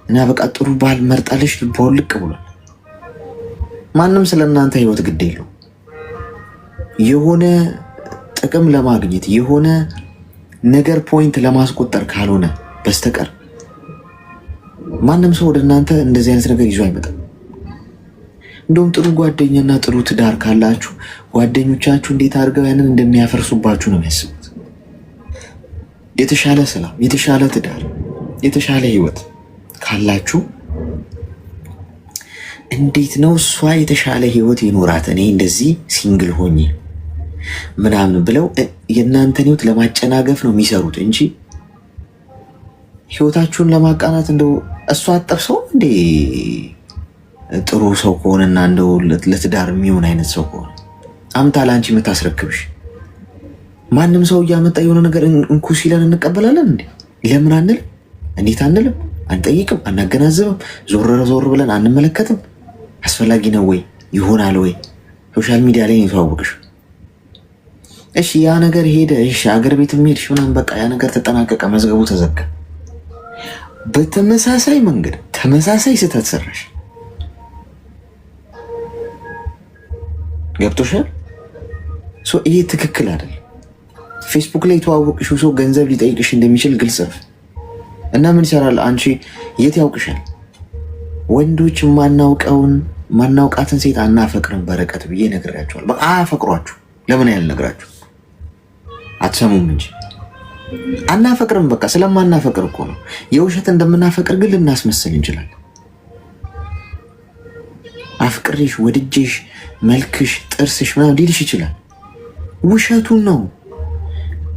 እና በቃ ጥሩ ባል መርጣለሽ ልቦን ልቅ ብሏል። ማንም ስለእናንተ ህይወት ግድ የለው። የሆነ ጥቅም ለማግኘት የሆነ ነገር ፖይንት ለማስቆጠር ካልሆነ በስተቀር ማንም ሰው ወደ እናንተ እንደዚህ አይነት ነገር ይዞ አይመጣም። እንደውም ጥሩ ጓደኛና ጥሩ ትዳር ካላችሁ ጓደኞቻችሁ እንዴት አድርገው ያንን እንደሚያፈርሱባችሁ ነው የሚያስቡት። የተሻለ ሰላም፣ የተሻለ ትዳር፣ የተሻለ ህይወት ካላችሁ እንዴት ነው እሷ የተሻለ ህይወት ይኖራት እኔ እንደዚህ ሲንግል ሆኜ ምናምን ብለው የእናንተን ህይወት ለማጨናገፍ ነው የሚሰሩት እንጂ ህይወታችሁን ለማቃናት እንደው እሷ አጠብሰው እንዴ ጥሩ ሰው ከሆነና እንደው ለትዳር የሚሆን አይነት ሰው ከሆነ አምታ ለአንቺ የምታስረክብሽ ማንም ሰው እያመጣ የሆነ ነገር እንኩ ሲለን እንቀበላለን እንዴ? ለምን አንልም? እንዴት አንልም? አንጠይቅም? አናገናዝብም? ዞር ብለን አንመለከትም? አስፈላጊ ነው ወይ ይሆናል ወይ? ሶሻል ሚዲያ ላይ የተዋወቅሽ እሺ፣ ያ ነገር ሄደ፣ እሺ አገር ቤት ሄድሽ ምናምን በቃ ያ ነገር ተጠናቀቀ፣ መዝገቡ ተዘጋ። በተመሳሳይ መንገድ ተመሳሳይ ስህተት ሰራሽ። ገብቶሻል? ይሄ ትክክል አይደል? ፌስቡክ ላይ የተዋወቅሽው ሰው ገንዘብ ሊጠይቅሽ እንደሚችል ግልጽ ነው። እና ምን ይሰራል? አንቺ የት ያውቅሻል? ወንዶች ማናውቃትን ሴት አናፈቅርም በረከት ብዬ ነግራቸዋል። በቃ አያፈቅሯችሁ። ለምን ያልነግራችሁ አትሰሙም እንጂ አናፈቅርም። በቃ ስለማናፈቅር እኮ ነው። የውሸት እንደምናፈቅር ግን ልናስመስል እንችላለን። አፍቅሬሽ ወድጄሽ መልክሽ፣ ጥርስሽ ምናምን ሊልሽ ይችላል። ውሸቱን ነው።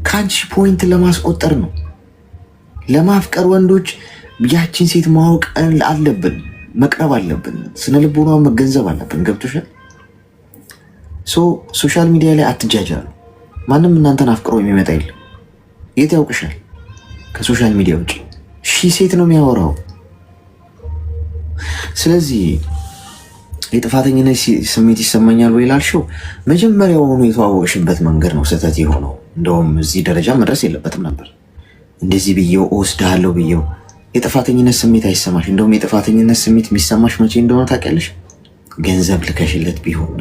ከአንቺ ፖይንት ለማስቆጠር ነው። ለማፍቀር ወንዶች ያችን ሴት ማወቅ አለብን፣ መቅረብ አለብን፣ ስነ ልቦናዋን መገንዘብ አለብን። ገብቶሻል? ሶሻል ሚዲያ ላይ አትጃጃሉ። ማንም እናንተን አፍቅሮ የሚመጣ የለም። የት ያውቅሻል? ከሶሻል ሚዲያ ውጭ ሺህ ሴት ነው የሚያወራው። ስለዚህ የጥፋተኝነት ስሜት ይሰማኛል ወይ ላልሽው፣ መጀመሪያውኑ የተዋወቅሽበት መንገድ ነው ስህተት የሆነው። እንደውም እዚህ ደረጃ መድረስ የለበትም ነበር። እንደዚህ ብዬው እወስድሃለሁ ብዬው የጥፋተኝነት ስሜት አይሰማሽ። እንደውም የጥፋተኝነት ስሜት የሚሰማሽ መቼ እንደሆነ ታውቂያለሽ? ገንዘብ ልከሽለት ቢሆን፣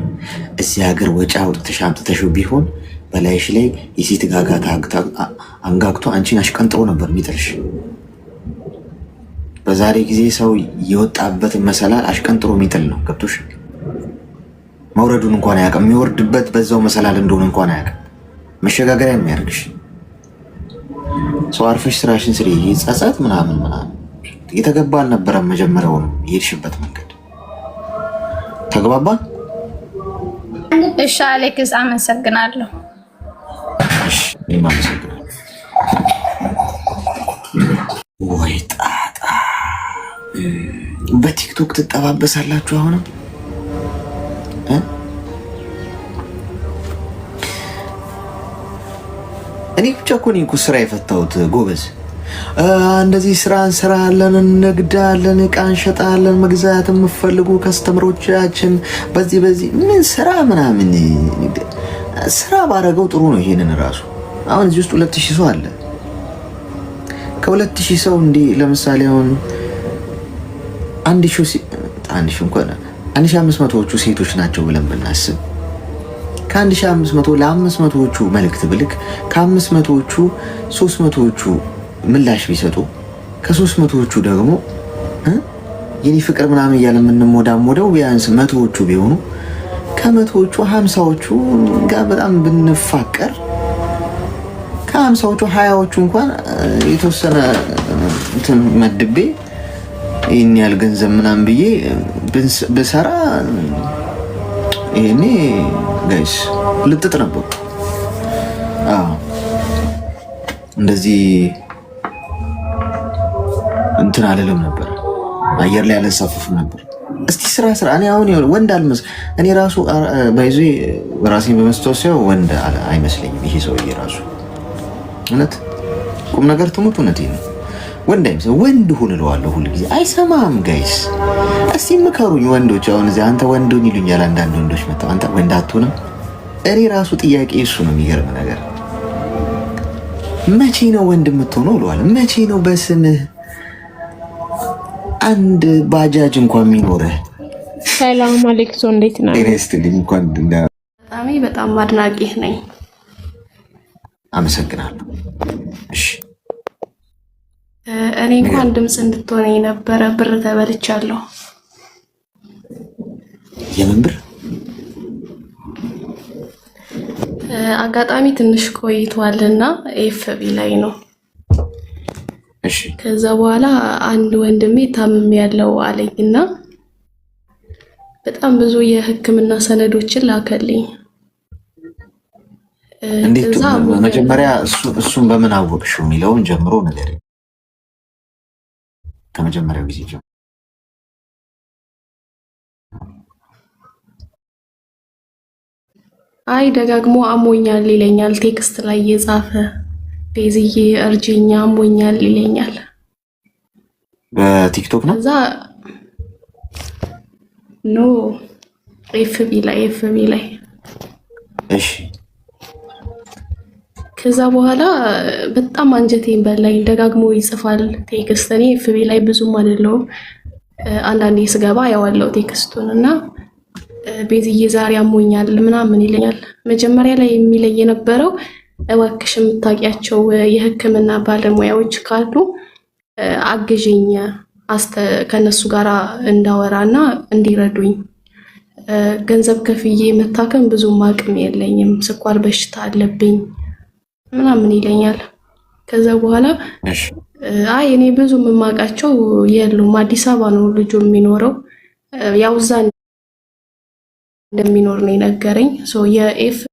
እዚህ ሀገር ወጪ አውጥተሽ አምጥተሽው ቢሆን፣ በላይሽ ላይ የሴት ጋጋታ አንጋግቶ አንቺን አሽቀንጥሮ ነበር የሚጥልሽ። በዛሬ ጊዜ ሰው የወጣበትን መሰላል አሽቀንጥሮ የሚጥል ነው። ገብቶሽ? መውረዱን እንኳን አያውቅም። የሚወርድበት በዛው መሰላል እንደሆነ እንኳን አያውቅም። መሸጋገሪያ የሚያደርግሽ ሰው። አርፈሽ ስራሽን ስሪ። ጸጸት ምናምን የተገባ አልነበረም። መጀመሪያው ነው የሄድሽበት መንገድ። ተግባባን? እሺ አሌክስ፣ አመሰግናለሁ። እሺ እኔም አመሰግናለሁ። ወይ ጣጣ! በቲክቶክ ትጠባበሳላችሁ አሁንም? እኔ ብቻ እኮ ነኝ እኮ ስራ የፈታሁት ጎበዝ። እንደዚህ ስራ እንሰራለን፣ እንነግዳለን፣ እቃ እንሸጣለን። መግዛት የምፈልጉ ከስተምሮቻችን በዚህ ምን ስራ ምናምን ስራ ባረገው ጥሩ ነው። ይሄንን ራሱ አሁን እዚህ ውስጥ 2000 ሰው አለ። ከ2000 ሰው እንዲህ ለምሳሌ አሁን 1000 እንኳን 1500ዎቹ ሴቶች ናቸው ብለን ብናስብ ከ1500 ለ500ዎቹ መልእክት ብልክ ከ500ዎቹ 300ዎቹ ምላሽ ቢሰጡ ከ300ዎቹ ደግሞ የኔ ፍቅር ምናምን እያለ የምንሞዳሞደው ቢያንስ 100ዎቹ ቢሆኑ ከ100ዎቹ 50ዎቹ ጋር በጣም ብንፋቀር ከ50ዎቹ 20ዎቹ እንኳን የተወሰነ እንትን መድቤ ይህን ያህል ገንዘብ ምናምን ብዬ ብሰራ ይሄኔ ጋይስ ልጥጥ ነበር። እንደዚህ እንትን አልልም ነበር፣ አየር ላይ አልንሳፈፍም ነበር። እስቲ ስራ እኔ አሁን ወንድ አልመስ እኔ ራሱ ባይዞ ራሴን በመስታወት ሲያው ወንድ አይመስለኝም ይሄ ሰውዬ ራሱ። እውነት ቁም ነገር ትሙት እውነት ነው። ወንድ አይመስል ወንድ ሁን እለዋለሁ ሁሉ ጊዜ አይሰማም። ጋይስ እስቲ ምከሩኝ ወንዶች። አሁን እዚህ አንተ ወንዱን ይሉኛል አንዳንድ ወንዶች መጣው አንተ ወንድ አትሆንም። እኔ ራሱ ጥያቄ እሱ ነው። የሚገርም ነገር መቼ ነው ወንድ የምትሆነው እለዋለሁ። መቼ ነው በስምህ አንድ ባጃጅ እንኳን የሚኖርህ? ሰላም አሌክሶ፣ እንዴት ነህ? ሬስትልኝ እንኳን በጣም አድናቂህ ነኝ። አመሰግናለሁ። እሺ እኔ እንኳን ድምፅ እንድትሆነኝ ነበረ ብር ተበልቻለሁ። የምን ብር? አጋጣሚ ትንሽ ቆይቷልና ኤፍቢ ላይ ነው። እሺ ከዛ በኋላ አንድ ወንድሜ ታምም ያለው አለኝና በጣም ብዙ የሕክምና ሰነዶችን ላከልኝ። እንዴት መጀመሪያ እሱን በምን አወቅሽው የሚለውን ጀምሮ ነገር ከመጀመሪያው ጊዜ ጀምሮ። አይ ደጋግሞ አሞኛል ይለኛል፣ ቴክስት ላይ የጻፈ ቤዝዬ እርጅኛ አሞኛል ይለኛል። በቲክቶክ ነው እዛ ኖ ኤፍቢ ላይ እሺ። ከዛ በኋላ በጣም አንጀቴን በላኝ። ደጋግሞ ይጽፋል ቴክስት። እኔ ኤፍቢ ላይ ብዙም አይደለሁም፣ አንዳንዴ ስገባ ያዋለው ቴክስቱን እና ቤዝዬ ዛሬ አሞኛል ምናምን ይለኛል። መጀመሪያ ላይ የሚለኝ የነበረው እባክሽ የምታውቂያቸው የሕክምና ባለሙያዎች ካሉ አግዥኝ፣ ከነሱ ጋር እንዳወራና እንዲረዱኝ፣ ገንዘብ ከፍዬ መታከም ብዙም አቅም የለኝም፣ ስኳር በሽታ አለብኝ ምናምን ይለኛል። ከዛ በኋላ አይ እኔ ብዙ የማውቃቸው የሉም፣ አዲስ አበባ ነው ልጁ የሚኖረው ያው እዛ እንደሚኖር ነው የነገረኝ። ሶ የኤፍቢ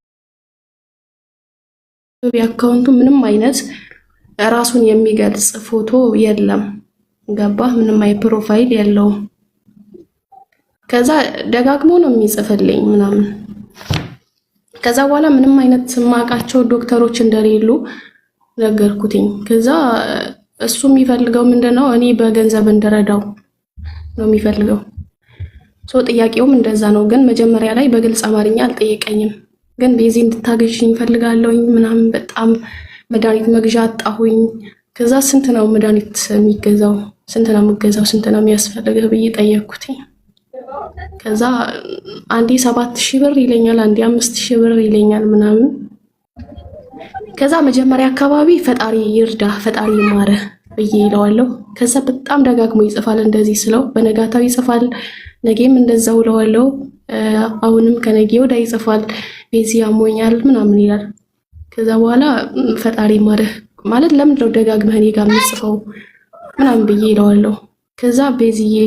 አካውንቱ ምንም አይነት ራሱን የሚገልጽ ፎቶ የለም። ገባ? ምንም አይ ፕሮፋይል የለውም። ከዛ ደጋግሞ ነው የሚጽፍልኝ ምናምን። ከዛ በኋላ ምንም አይነት ማቃቸው ዶክተሮች እንደሌሉ ነገርኩትኝ። ከዛ እሱ የሚፈልገው ምንድነው እኔ በገንዘብ እንድረዳው ነው የሚፈልገው። ጥያቄውም እንደዛ ነው። ግን መጀመሪያ ላይ በግልጽ አማርኛ አልጠየቀኝም። ግን ቤዚ እንድታገዥኝ ፈልጋለሁኝ ምናምን፣ በጣም መድኃኒት መግዣ አጣሁኝ። ከዛ ስንት ነው መድኃኒት የሚገዛው? ስንት ነው የምገዛው? ስንት ነው የሚያስፈልገው ብዬ ጠየቅኩትኝ። ከዛ አንዴ 7000 ብር ይለኛል፣ አንዴ 5000 ብር ይለኛል ምናምን። ከዛ መጀመሪያ አካባቢ ፈጣሪ ይርዳ ፈጣሪ ይማረ ብዬ ይለዋለሁ። ከዛ በጣም ደጋግሞ ይጽፋል እንደዚህ ስለው፣ በነጋታው ይጽፋል፣ ነገም እንደዛው እለዋለሁ። አሁንም ከነገ ወዳ ይጽፋል፣ ቤዚ ያሞኛል ምናምን ይላል። ከዛ በኋላ ፈጣሪ ይማረ ማለት ለምን ነው ደጋግመህ እኔ ጋር የምጽፈው ምናምን ብዬ ይለዋለሁ። ከዛ ቤዚዬ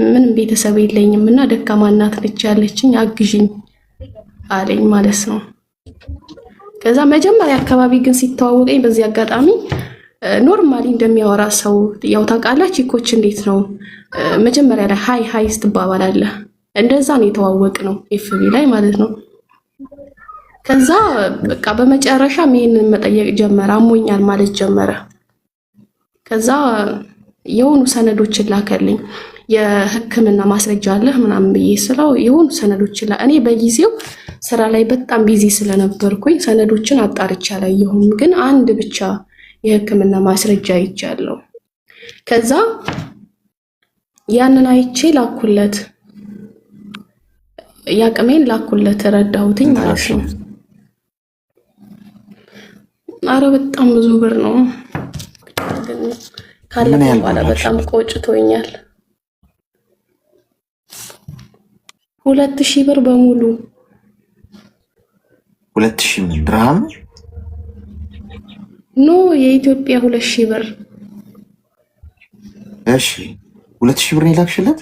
ምንም ቤተሰብ የለኝም እና ደካማ እናት ነች ያለችኝ አግዥኝ አለኝ ማለት ነው። ከዛ መጀመሪያ አካባቢ ግን ሲተዋወቀኝ በዚህ አጋጣሚ ኖርማሊ እንደሚያወራ ሰው ያው ታውቃላችሁ ቺኮች እንዴት ነው መጀመሪያ ላይ ሃይ ሃይ ስትባባላለህ፣ እንደዛ ነው የተዋወቅነው ኤፍቢ ላይ ማለት ነው። ከዛ በቃ በመጨረሻ ይሄንን መጠየቅ ጀመረ፣ አሞኛል ማለት ጀመረ። ከዛ የሆኑ ሰነዶችን ላከልኝ፣ የሕክምና ማስረጃ አለህ ምናምን ብዬ ስለው የሆኑ ሰነዶችን እኔ በጊዜው ስራ ላይ በጣም ቢዚ ስለነበርኩኝ ሰነዶችን አጣርቻ አላየሁም፣ ግን አንድ ብቻ የሕክምና ማስረጃ አይቻለሁ። ከዛ ያንን አይቼ ላኩለት፣ ያቅሜን ላኩለት፣ ረዳሁትኝ ማለት ነው። አረ በጣም ብዙ ብር ነው። ግን ካለ በኋላ በጣም ቆጭቶኛል። 2000 ብር በሙሉ 2000 ድርሃም ኖ የኢትዮጵያ 2000 ብር። እሺ 2000 ብር ይላክሽለት?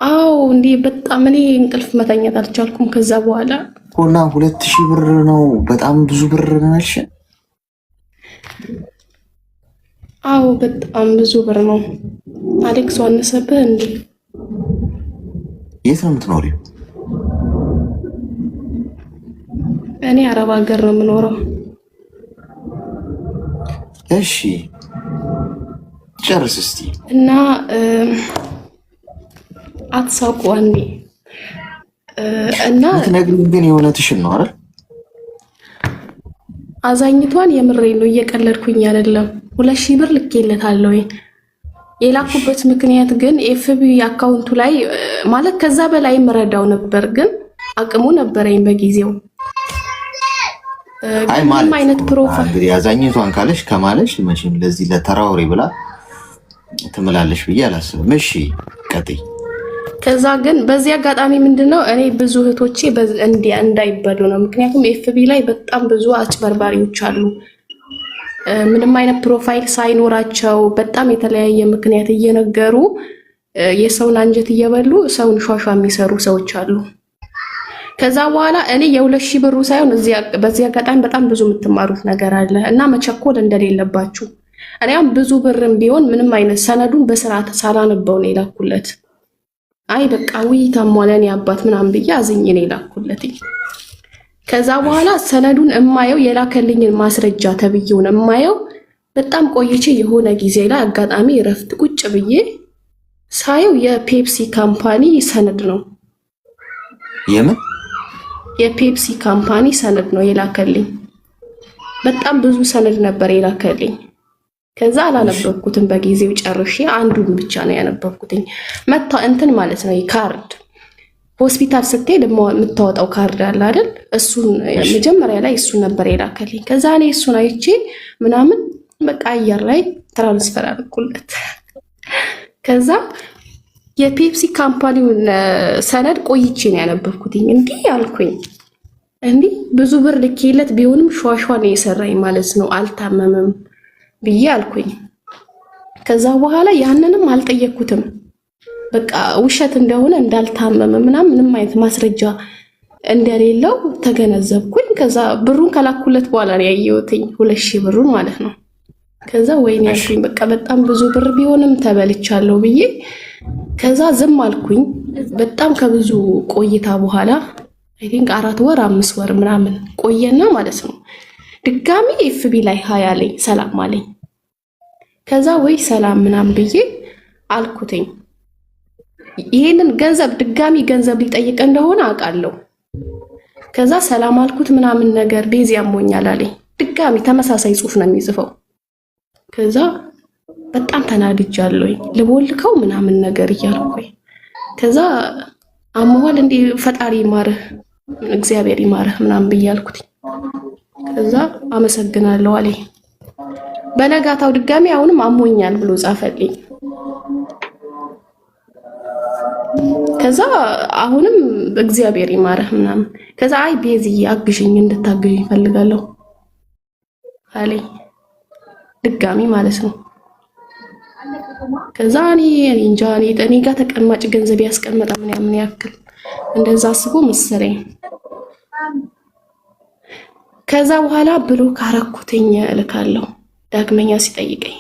አዎ እንዴ በጣም እኔ እንቅልፍ መተኛት አልቻልኩም። ከዛ በኋላ ኮና 2000 ብር ነው በጣም ብዙ ብር ነው ያልሽ? አዎ በጣም ብዙ ብር ነው። አሌክስ ዋነሰብህ እንዴ? የት ነው የምትኖሪው? እኔ አረብ ሀገር ነው የምኖረው። እሺ ጨርስ እስቲ። እና አትሳቁ አንዴ እና ትነግሪኝ ግን የእውነትሽን ነው አይደል? አዛኝቷን የምሬ ነው እየቀለድኩኝ አይደለም። 2000 ብር ልኬለታለሁ። የላኩበት ምክንያት ግን ኤፍቢ አካውንቱ ላይ ማለት ከዛ በላይ መረዳው ነበር፣ ግን አቅሙ ነበረኝ በጊዜው። አይ ማለት አይነት ፕሮፋይል እንግዲህ አዛኝቷን ካለሽ ከማለሽ መቼም ለዚህ ለተራውሬ ብላ ትመላለሽ ብዬ አላስብም። እሺ ቀጥይ። ከዛ ግን በዚህ አጋጣሚ ምንድነው እኔ ብዙ እህቶቼ እንዳይበሉ ነው። ምክንያቱም ኤፍቢ ላይ በጣም ብዙ አጭበርባሪዎች አሉ። ምንም አይነት ፕሮፋይል ሳይኖራቸው በጣም የተለያየ ምክንያት እየነገሩ የሰውን አንጀት እየበሉ ሰውን ሿሿ የሚሰሩ ሰዎች አሉ። ከዛ በኋላ እኔ የ2000 ብሩ ሳይሆን በዚህ አጋጣሚ በጣም ብዙ የምትማሩት ነገር አለ እና መቸኮል እንደሌለባችሁ። እኔም ብዙ ብርም ቢሆን ምንም አይነት ሰነዱን በስርዓት ሳላነበው ነው የላኩለት። አይ በቃ ውይ ታሟለን ያባት ምናምን ብዬ አዝኜ ነው የላኩለት። ከዛ በኋላ ሰነዱን እማየው የላከልኝን ማስረጃ ተብዬውን እማየው በጣም ቆይቼ የሆነ ጊዜ ላይ አጋጣሚ እረፍት ቁጭ ብዬ ሳየው የፔፕሲ ካምፓኒ ሰነድ ነው። የፔፕሲ ካምፓኒ ሰነድ ነው የላከልኝ። በጣም ብዙ ሰነድ ነበር የላከልኝ። ከዛ አላነበብኩትም በጊዜው ጨርሼ አንዱን ብቻ ነው ያነበብኩትኝ። መታ እንትን ማለት ነው ካርድ ሆስፒታል ስትሄድ የምታወጣው ካርድ አለ አይደል? እሱን መጀመሪያ ላይ እሱን ነበር የላከልኝ። ከዛ እኔ እሱን አይቼ ምናምን በቃ አየር ላይ ትራንስፈር አደረኩለት። ከዛ የፔፕሲ ካምፓኒውን ሰነድ ቆይቼ ነው ያነበብኩትኝ። እንዲህ አልኩኝ፣ እንዲህ ብዙ ብር ልኬለት ቢሆንም ሿሿ ነው የሰራኝ ማለት ነው፣ አልታመምም ብዬ አልኩኝ። ከዛ በኋላ ያንንም አልጠየቅኩትም። በቃ ውሸት እንደሆነ እንዳልታመመ ምንም አይነት ማስረጃ እንደሌለው ተገነዘብኩኝ። ከዛ ብሩን ከላኩለት በኋላ ነው ያየሁትኝ 2000 ብሩን ማለት ነው። ከዛ ወይኔ ያልኩኝ በቃ በጣም ብዙ ብር ቢሆንም ተበልቻለሁ ብዬ ከዛ ዝም አልኩኝ። በጣም ከብዙ ቆይታ በኋላ አይ ቲንክ 4 ወር 5 ወር ምናምን ቆየና ማለት ነው ድጋሚ ኤፍቢ ላይ ሃይ አለኝ፣ ሰላም አለኝ። ከዛ ወይ ሰላም ምናምን ብዬ አልኩትኝ። ይሄንን ገንዘብ ድጋሚ ገንዘብ ሊጠይቅ እንደሆነ አውቃለሁ። ከዛ ሰላም አልኩት ምናምን ነገር ቤዚ ያሞኛል አለኝ። ድጋሚ ተመሳሳይ ጽሑፍ ነው የሚጽፈው። ከዛ በጣም ተናድጃለሁኝ ልቦልከው ምናምን ነገር እያልኩኝ ከዛ አሞሃል እንዴ ፈጣሪ ይማርህ እግዚአብሔር ይማርህ ምናምን ብያልኩት። ከዛ አመሰግናለሁ አለኝ። በነጋታው ድጋሚ አሁንም አሞኛል ብሎ ጻፈልኝ። ከዛ አሁንም እግዚአብሔር ይማርህ ምናምን ከዛ አይ ቤዚ አግዥኝ እንድታግዥኝ ፈልጋለሁ አለኝ ድጋሚ ማለት ነው። ከዛ እኔ እንጃ እኔ ጋር ተቀማጭ ገንዘብ ያስቀመጣ ምን ያክል እንደዛ አስቦ መሰለኝ። ከዛ በኋላ ብሎ ካረኩትኝ እልካለሁ ዳግመኛ ሲጠይቀኝ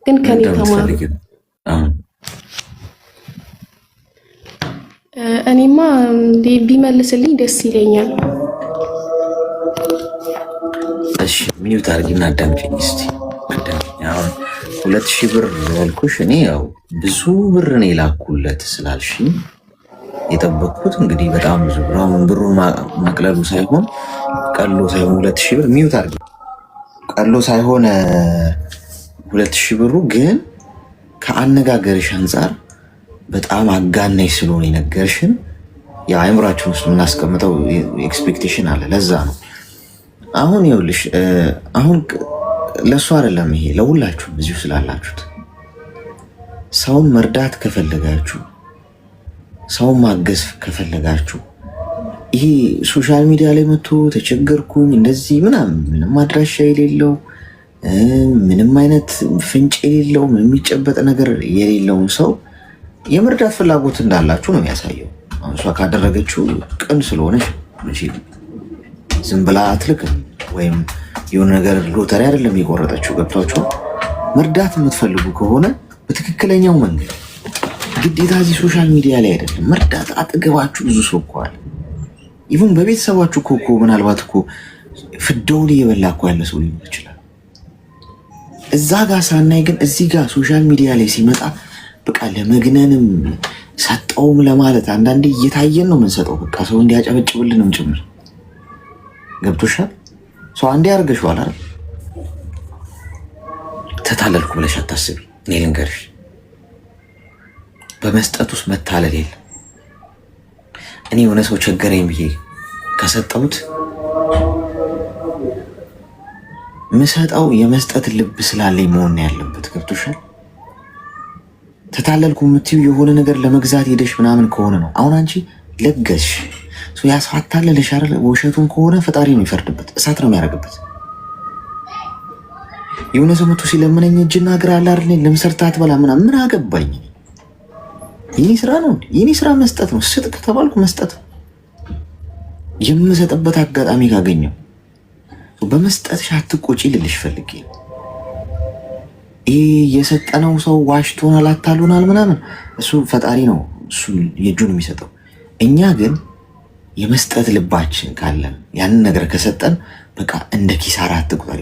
ግን ከኔ ተማሩ። እኔማ ቢመልስልኝ ደስ ይለኛል። እሺ ሚዩት አድርጊና አዳምጪኝ እስቲ። አሁን 2000 ብር ያልኩሽ እኔ ያው ብዙ ብር ነው የላኩለት ስላልሽኝ የጠበቅኩት እንግዲህ በጣም ብዙ ብር። አሁን ብሩ ማቅለሉ ሳይሆን ቀሎ ሳይሆን 2000 ብር ሚዩት አድርጊ ቀሎ ሳይሆን 2000 ብሩ ግን ከአነጋገርሽ አንጻር በጣም አጋናኝ ስለሆነ የነገርሽን የአእምሯችን ውስጥ የምናስቀምጠው ኤክስፔክቴሽን አለ። ለዛ ነው አሁን ይኸውልሽ፣ አሁን ለእሱ አይደለም ይሄ ለሁላችሁም እዚሁ ስላላችሁት ሰውን መርዳት ከፈለጋችሁ፣ ሰውን ማገዝ ከፈለጋችሁ ይሄ ሶሻል ሚዲያ ላይ መጥቶ ተቸገርኩኝ እንደዚህ ምንም አድራሻ የሌለው ምንም አይነት ፍንጭ የሌለው ምንም የሚጨበጥ ነገር የሌለውን ሰው የመርዳት ፍላጎት እንዳላችሁ ነው የሚያሳየው። አሁን እሷ ካደረገችው ቅን ስለሆነች ዝም ብላ አትልክም፣ ወይም የሆነ ነገር ሎተሪ አይደለም የቆረጠችው። ገብቷችሁ መርዳት የምትፈልጉ ከሆነ በትክክለኛው መንገድ ግዴታ እዚህ ሶሻል ሚዲያ ላይ አይደለም መርዳት። አጠገባችሁ ብዙ ሰው እኮ አለ። ኢቭን በቤተሰባችሁ እኮ ምናልባት እኮ ፍዳውን እየበላ እኮ ያለ ሰው ሊሆን ይችላል። እዛ ጋር ሳናይ ግን እዚህ ጋር ሶሻል ሚዲያ ላይ ሲመጣ በቃ ለመግነንም ሰጠውም ለማለት አንዳንዴ እየታየን ነው የምንሰጠው። በቃ ሰው እንዲያጨበጭብልንም ጭምር ገብቶሻል። ሰው አንዴ አድርገሽዋል አይደል? ተታለልኩ ብለሽ አታስቢ። እኔ ልንገርሽ፣ በመስጠት ውስጥ መታለል የለም። እኔ የሆነ ሰው ቸገረኝ ብዬ ከሰጠሁት ምሰጠው የመስጠት ልብ ስላለኝ መሆን ያለበት። ገብቶሻል? ተታለልኩ የምትይው የሆነ ነገር ለመግዛት ሄደሽ ምናምን ከሆነ ነው። አሁን አንቺ ለገሽ ያስፋታለልሽ አይደል? ውሸቱን ከሆነ ፈጣሪ ነው ይፈርድበት፣ እሳት ነው የሚያደርግበት። የሆነ ሰው መቶ ሲለምነኝ እጅና እግር አለ አይደል? ለምሰርታት በላ ምናምን ምን አገባኝ? የኔ ስራ ነው፣ የኔ ስራ መስጠት ነው። ስጥ ከተባልኩ መስጠት ነው። የምሰጥበት አጋጣሚ ካገኘው በመስጠትሽ አትቆጪ ልልሽ ፈልጌ ነው። ይህ የሰጠነው ሰው ዋሽቶናል፣ አታሉናል ምናምን እሱ ፈጣሪ ነው እሱ የእጁን የሚሰጠው። እኛ ግን የመስጠት ልባችን ካለን ያንን ነገር ከሰጠን በቃ እንደ ኪሳራ አትቁጠሪ።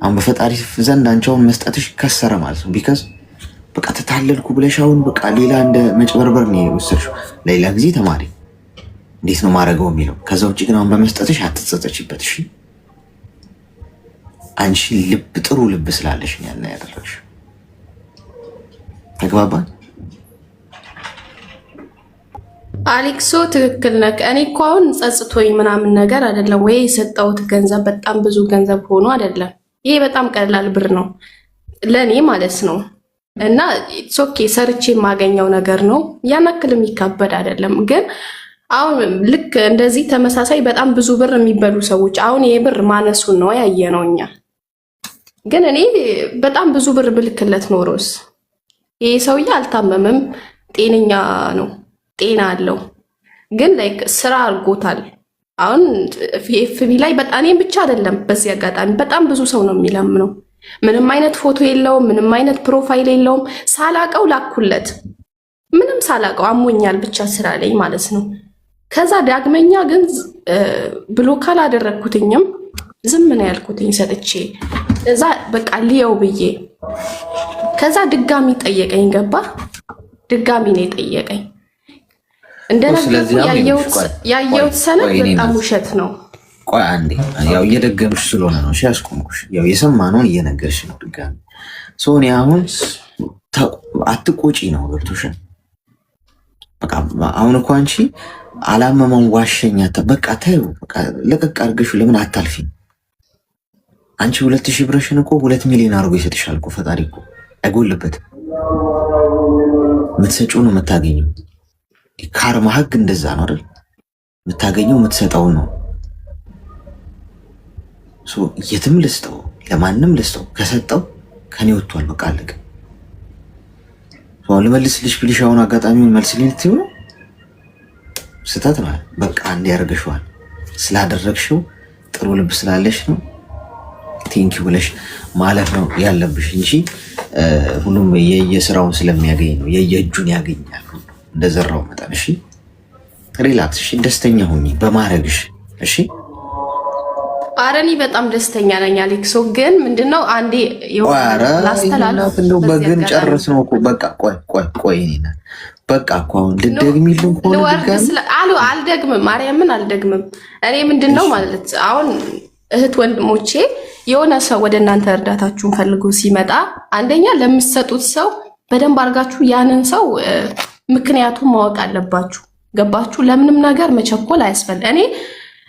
አሁን በፈጣሪ ዘንድ አንቺውን መስጠትሽ ከሰረ ማለት ነው። ቢካዝ በቃ ተታለልኩ ብለሽ አሁን በቃ ሌላ እንደ መጭበርበር ነው የወሰድሽው። ሌላ ጊዜ ተማሪ እንዴት ነው ማድረገው የሚለው። ከዛ ውጭ ግን አሁን በመስጠትሽ አትጸጸችበት። እሺ አንቺ ልብ ጥሩ ልብ ስላለሽ ያን ያደረግሽ። ተግባባን? አሌክሶ ትክክል ነህ። እኔ እኮ አሁን ጸጽቶኝ ምናምን ነገር አይደለም ወይ የሰጠሁት ገንዘብ በጣም ብዙ ገንዘብ ሆኖ አይደለም። ይሄ በጣም ቀላል ብር ነው ለእኔ ማለት ነው። እና ኦኬ ሰርቼ የማገኘው ነገር ነው። ያን ያክል የሚካበድ አይደለም። ግን አሁን ልክ እንደዚህ ተመሳሳይ በጣም ብዙ ብር የሚበሉ ሰዎች አሁን ይሄ ብር ማነሱን ነው ያየነው እኛ። ግን እኔ በጣም ብዙ ብር ብልክለት ኖሮስ ይሄ ሰውዬ አልታመመም፣ ጤነኛ ነው፣ ጤና አለው። ግን ላይክ ስራ አድርጎታል። አሁን ኤፍቢ ላይ በጣም እኔም ብቻ አይደለም፣ በዚህ አጋጣሚ በጣም ብዙ ሰው ነው የሚለምነው። ምንም አይነት ፎቶ የለውም፣ ምንም አይነት ፕሮፋይል የለውም። ሳላቀው ላኩለት፣ ምንም ሳላቀው አሞኛል ብቻ ስራ ላይ ማለት ነው። ከዛ ዳግመኛ ግን ብሎክ አላደረግኩትኝም፣ ዝም ነው ያልኩትኝ ሰጥቼ። እዛ በቃ ልየው ብዬ ከዛ ድጋሚ ጠየቀኝ። ገባ ድጋሚ ነው የጠየቀኝ። እንደነገርኩ ያየሁት ሰነድ በጣም ውሸት ነው። ቆይ አንዴ፣ ያው እየደገምሽ ስለሆነ ነው እሺ ያስቆምኩሽ። ያው የሰማነውን እየነገርሽ ነው ድጋሚ። ሶኒ አሁን አትቆጪ ነው ገብቶሻል። በቃ አሁን እኮ አንቺ አላመመን ዋሸኛ በቃ ታዩ በቃ ለቀቅ አድርገሽ ለምን አታልፊ? አንቺ 2000 ብርሽን እኮ 2 ሚሊዮን አድርጎ ይሰጥሻል እኮ ፈጣሪ እኮ አይጎልበትም። የምትሰጪው ነው የምታገኘው። ካርማ ህግ እንደዛ ነው አይደል? የምታገኘው የምትሰጠው ነው። የትም ልስጠው ለማንም ልስጠው፣ ከሰጠው ከኔ ወጥቷል በቃ አለቀ። ልመልስልሽ ብልሽ አሁን አጋጣሚውን መልስልኝ ልትይው ነው። ስህተት ነው በቃ አንዴ ያደርገሽዋል። ስላደረግሽው ጥሩ ልብ ስላለሽ ነው ቴንኪው ብለሽ ማለፍ ነው ያለብሽ እንጂ ሁሉም የየስራውን ስለሚያገኝ ነው። የየእጁን ያገኛል እንደዘራው መጠን። እሺ ሪላክስ። እሺ ደስተኛ ሁኚ በማድረግሽ። እሺ አረኒ በጣም ደስተኛ ነኝ አሌክሶ። ግን ምንድነው አንዴ ላስተላልፍ እንደው በግን ጨርስ ነው እኮ በቃ ቆይ እኔና በቃ እኮ አሁን ልደግሚልኝ ሆነ አልደግምም፣ ማርያምን አልደግምም። እኔ ምንድነው ማለት አሁን እህት ወንድሞቼ የሆነ ሰው ወደ እናንተ እርዳታችሁን ፈልጎ ሲመጣ አንደኛ ለምትሰጡት ሰው በደንብ አድርጋችሁ ያንን ሰው ምክንያቱም ማወቅ አለባችሁ። ገባችሁ? ለምንም ነገር መቸኮል አያስፈልግ። እኔ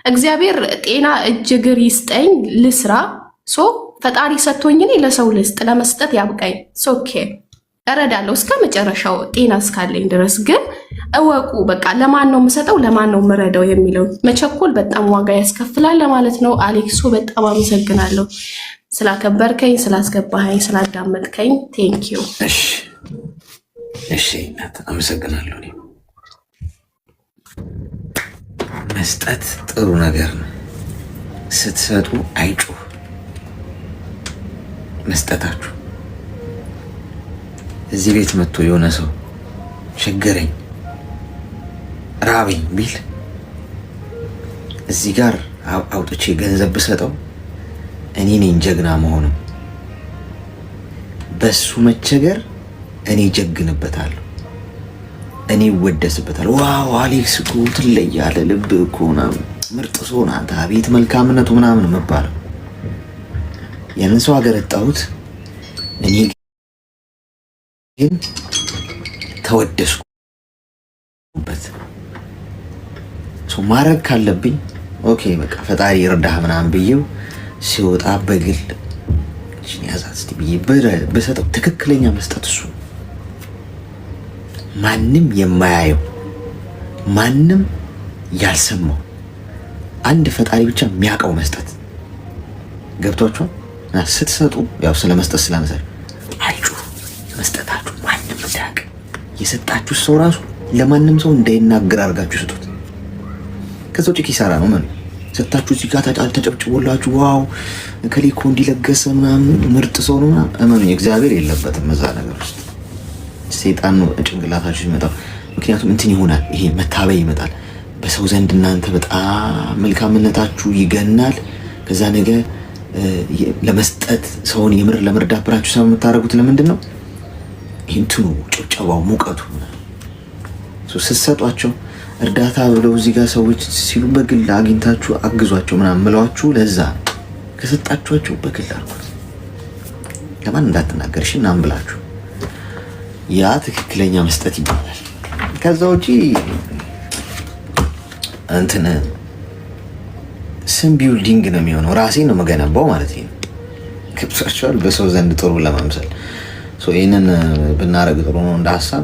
እግዚአብሔር ጤና እጅ እግር ይስጠኝ ልስራ፣ ፈጣሪ ሰጥቶኝ እኔ ለሰው ልስጥ፣ ለመስጠት ያብቃኝ። ኦኬ እረዳለሁ እስከ መጨረሻው ጤና እስካለኝ ድረስ። ግን እወቁ በቃ ለማን ነው የምሰጠው፣ ለማን ነው የምረዳው የሚለው መቸኮል በጣም ዋጋ ያስከፍላል ለማለት ነው። አሌክሶ በጣም አመሰግናለሁ ስላከበርከኝ፣ ስላስገባኸኝ፣ ስላዳመጥከኝ ቴንኪዩ። እሺ እናት አመሰግናለሁ። መስጠት ጥሩ ነገር ነው። ስትሰጡ አይጩህ መስጠታችሁ። እዚህ ቤት መጥቶ የሆነ ሰው ቸገረኝ ራበኝ ቢል እዚህ ጋር አውጥቼ ገንዘብ ብሰጠው እኔ ነኝ ጀግና መሆኑ። በሱ መቸገር እኔ ጀግንበታለሁ፣ እኔ እወደስበታለሁ። ዋው አሌክስ እኮ ትለያለህ፣ ልብ እኮ ምናምን ምርጥ ሰው ነህ አንተ፣ አቤት መልካምነቱ ምናምን የምባለው ያንን ሰው አገረጣሁት። እኔ ግን ተወደስኩበት። ማድረግ ካለብኝ ኦኬ በቃ ፈጣሪ ይርዳህ ምናምን ብዬው ሲወጣ በግል ያዛት እስቲ ብዬ በሰጠው ትክክለኛ መስጠት እሱ ማንም የማያየው ማንም ያልሰማው አንድ ፈጣሪ ብቻ የሚያውቀው መስጠት። ገብቷችኋል? ስትሰጡ ያው ስለመስጠት ስላነሳችሁ አይጩህ መስጠታችሁ ማንም እንዳያውቅ። የሰጣችሁ ሰው ራሱ ለማንም ሰው እንዳይናገር አድርጋችሁ ስጡት። ከዛ ውጭ ኪሳራ ነው። ምን ሰጣችሁ እዚህ ጋር ተጨብጭቦላችሁ ዋው ከሊኮ እንዲለገሰ ምናምን ምርጥ ሰው ነው ምናምን እመኑ፣ እግዚአብሔር የለበትም እዛ ነገር ውስጥ። ሰይጣን ነው ጭንቅላታችሁ ይመጣው። ምክንያቱም እንትን ይሆናል፣ ይሄ መታበይ ይመጣል በሰው ዘንድ። እናንተ በጣም መልካምነታችሁ ይገናል። ከዛ ነገ ለመስጠት ሰውን የምር ለመርዳት ብራችሁ ሰው የምታደርጉት ለምንድን ነው? እንትኑ ጭብጨባው ሙቀቱ ስትሰጧቸው እርዳታ ብለው እዚህ ጋር ሰዎች ሲሉ በግል አግኝታችሁ አግዟቸው ምናምን ብለዋችሁ ለዛ ከሰጣችኋቸው በግል አድርጉት። ለማን እንዳትናገር እሺ ምናምን ብላችሁ ያ ትክክለኛ መስጠት ይባላል። ከዛ ውጪ እንትን ስም ቢልዲንግ ነው የሚሆነው። ራሴን ነው መገነባው ማለት ነው። ከብሳችኋል በሰው ዘንድ ጥሩ ለመምሰል ይህንን ብናረግ ጥሩ ነው እንደ ሀሳብ።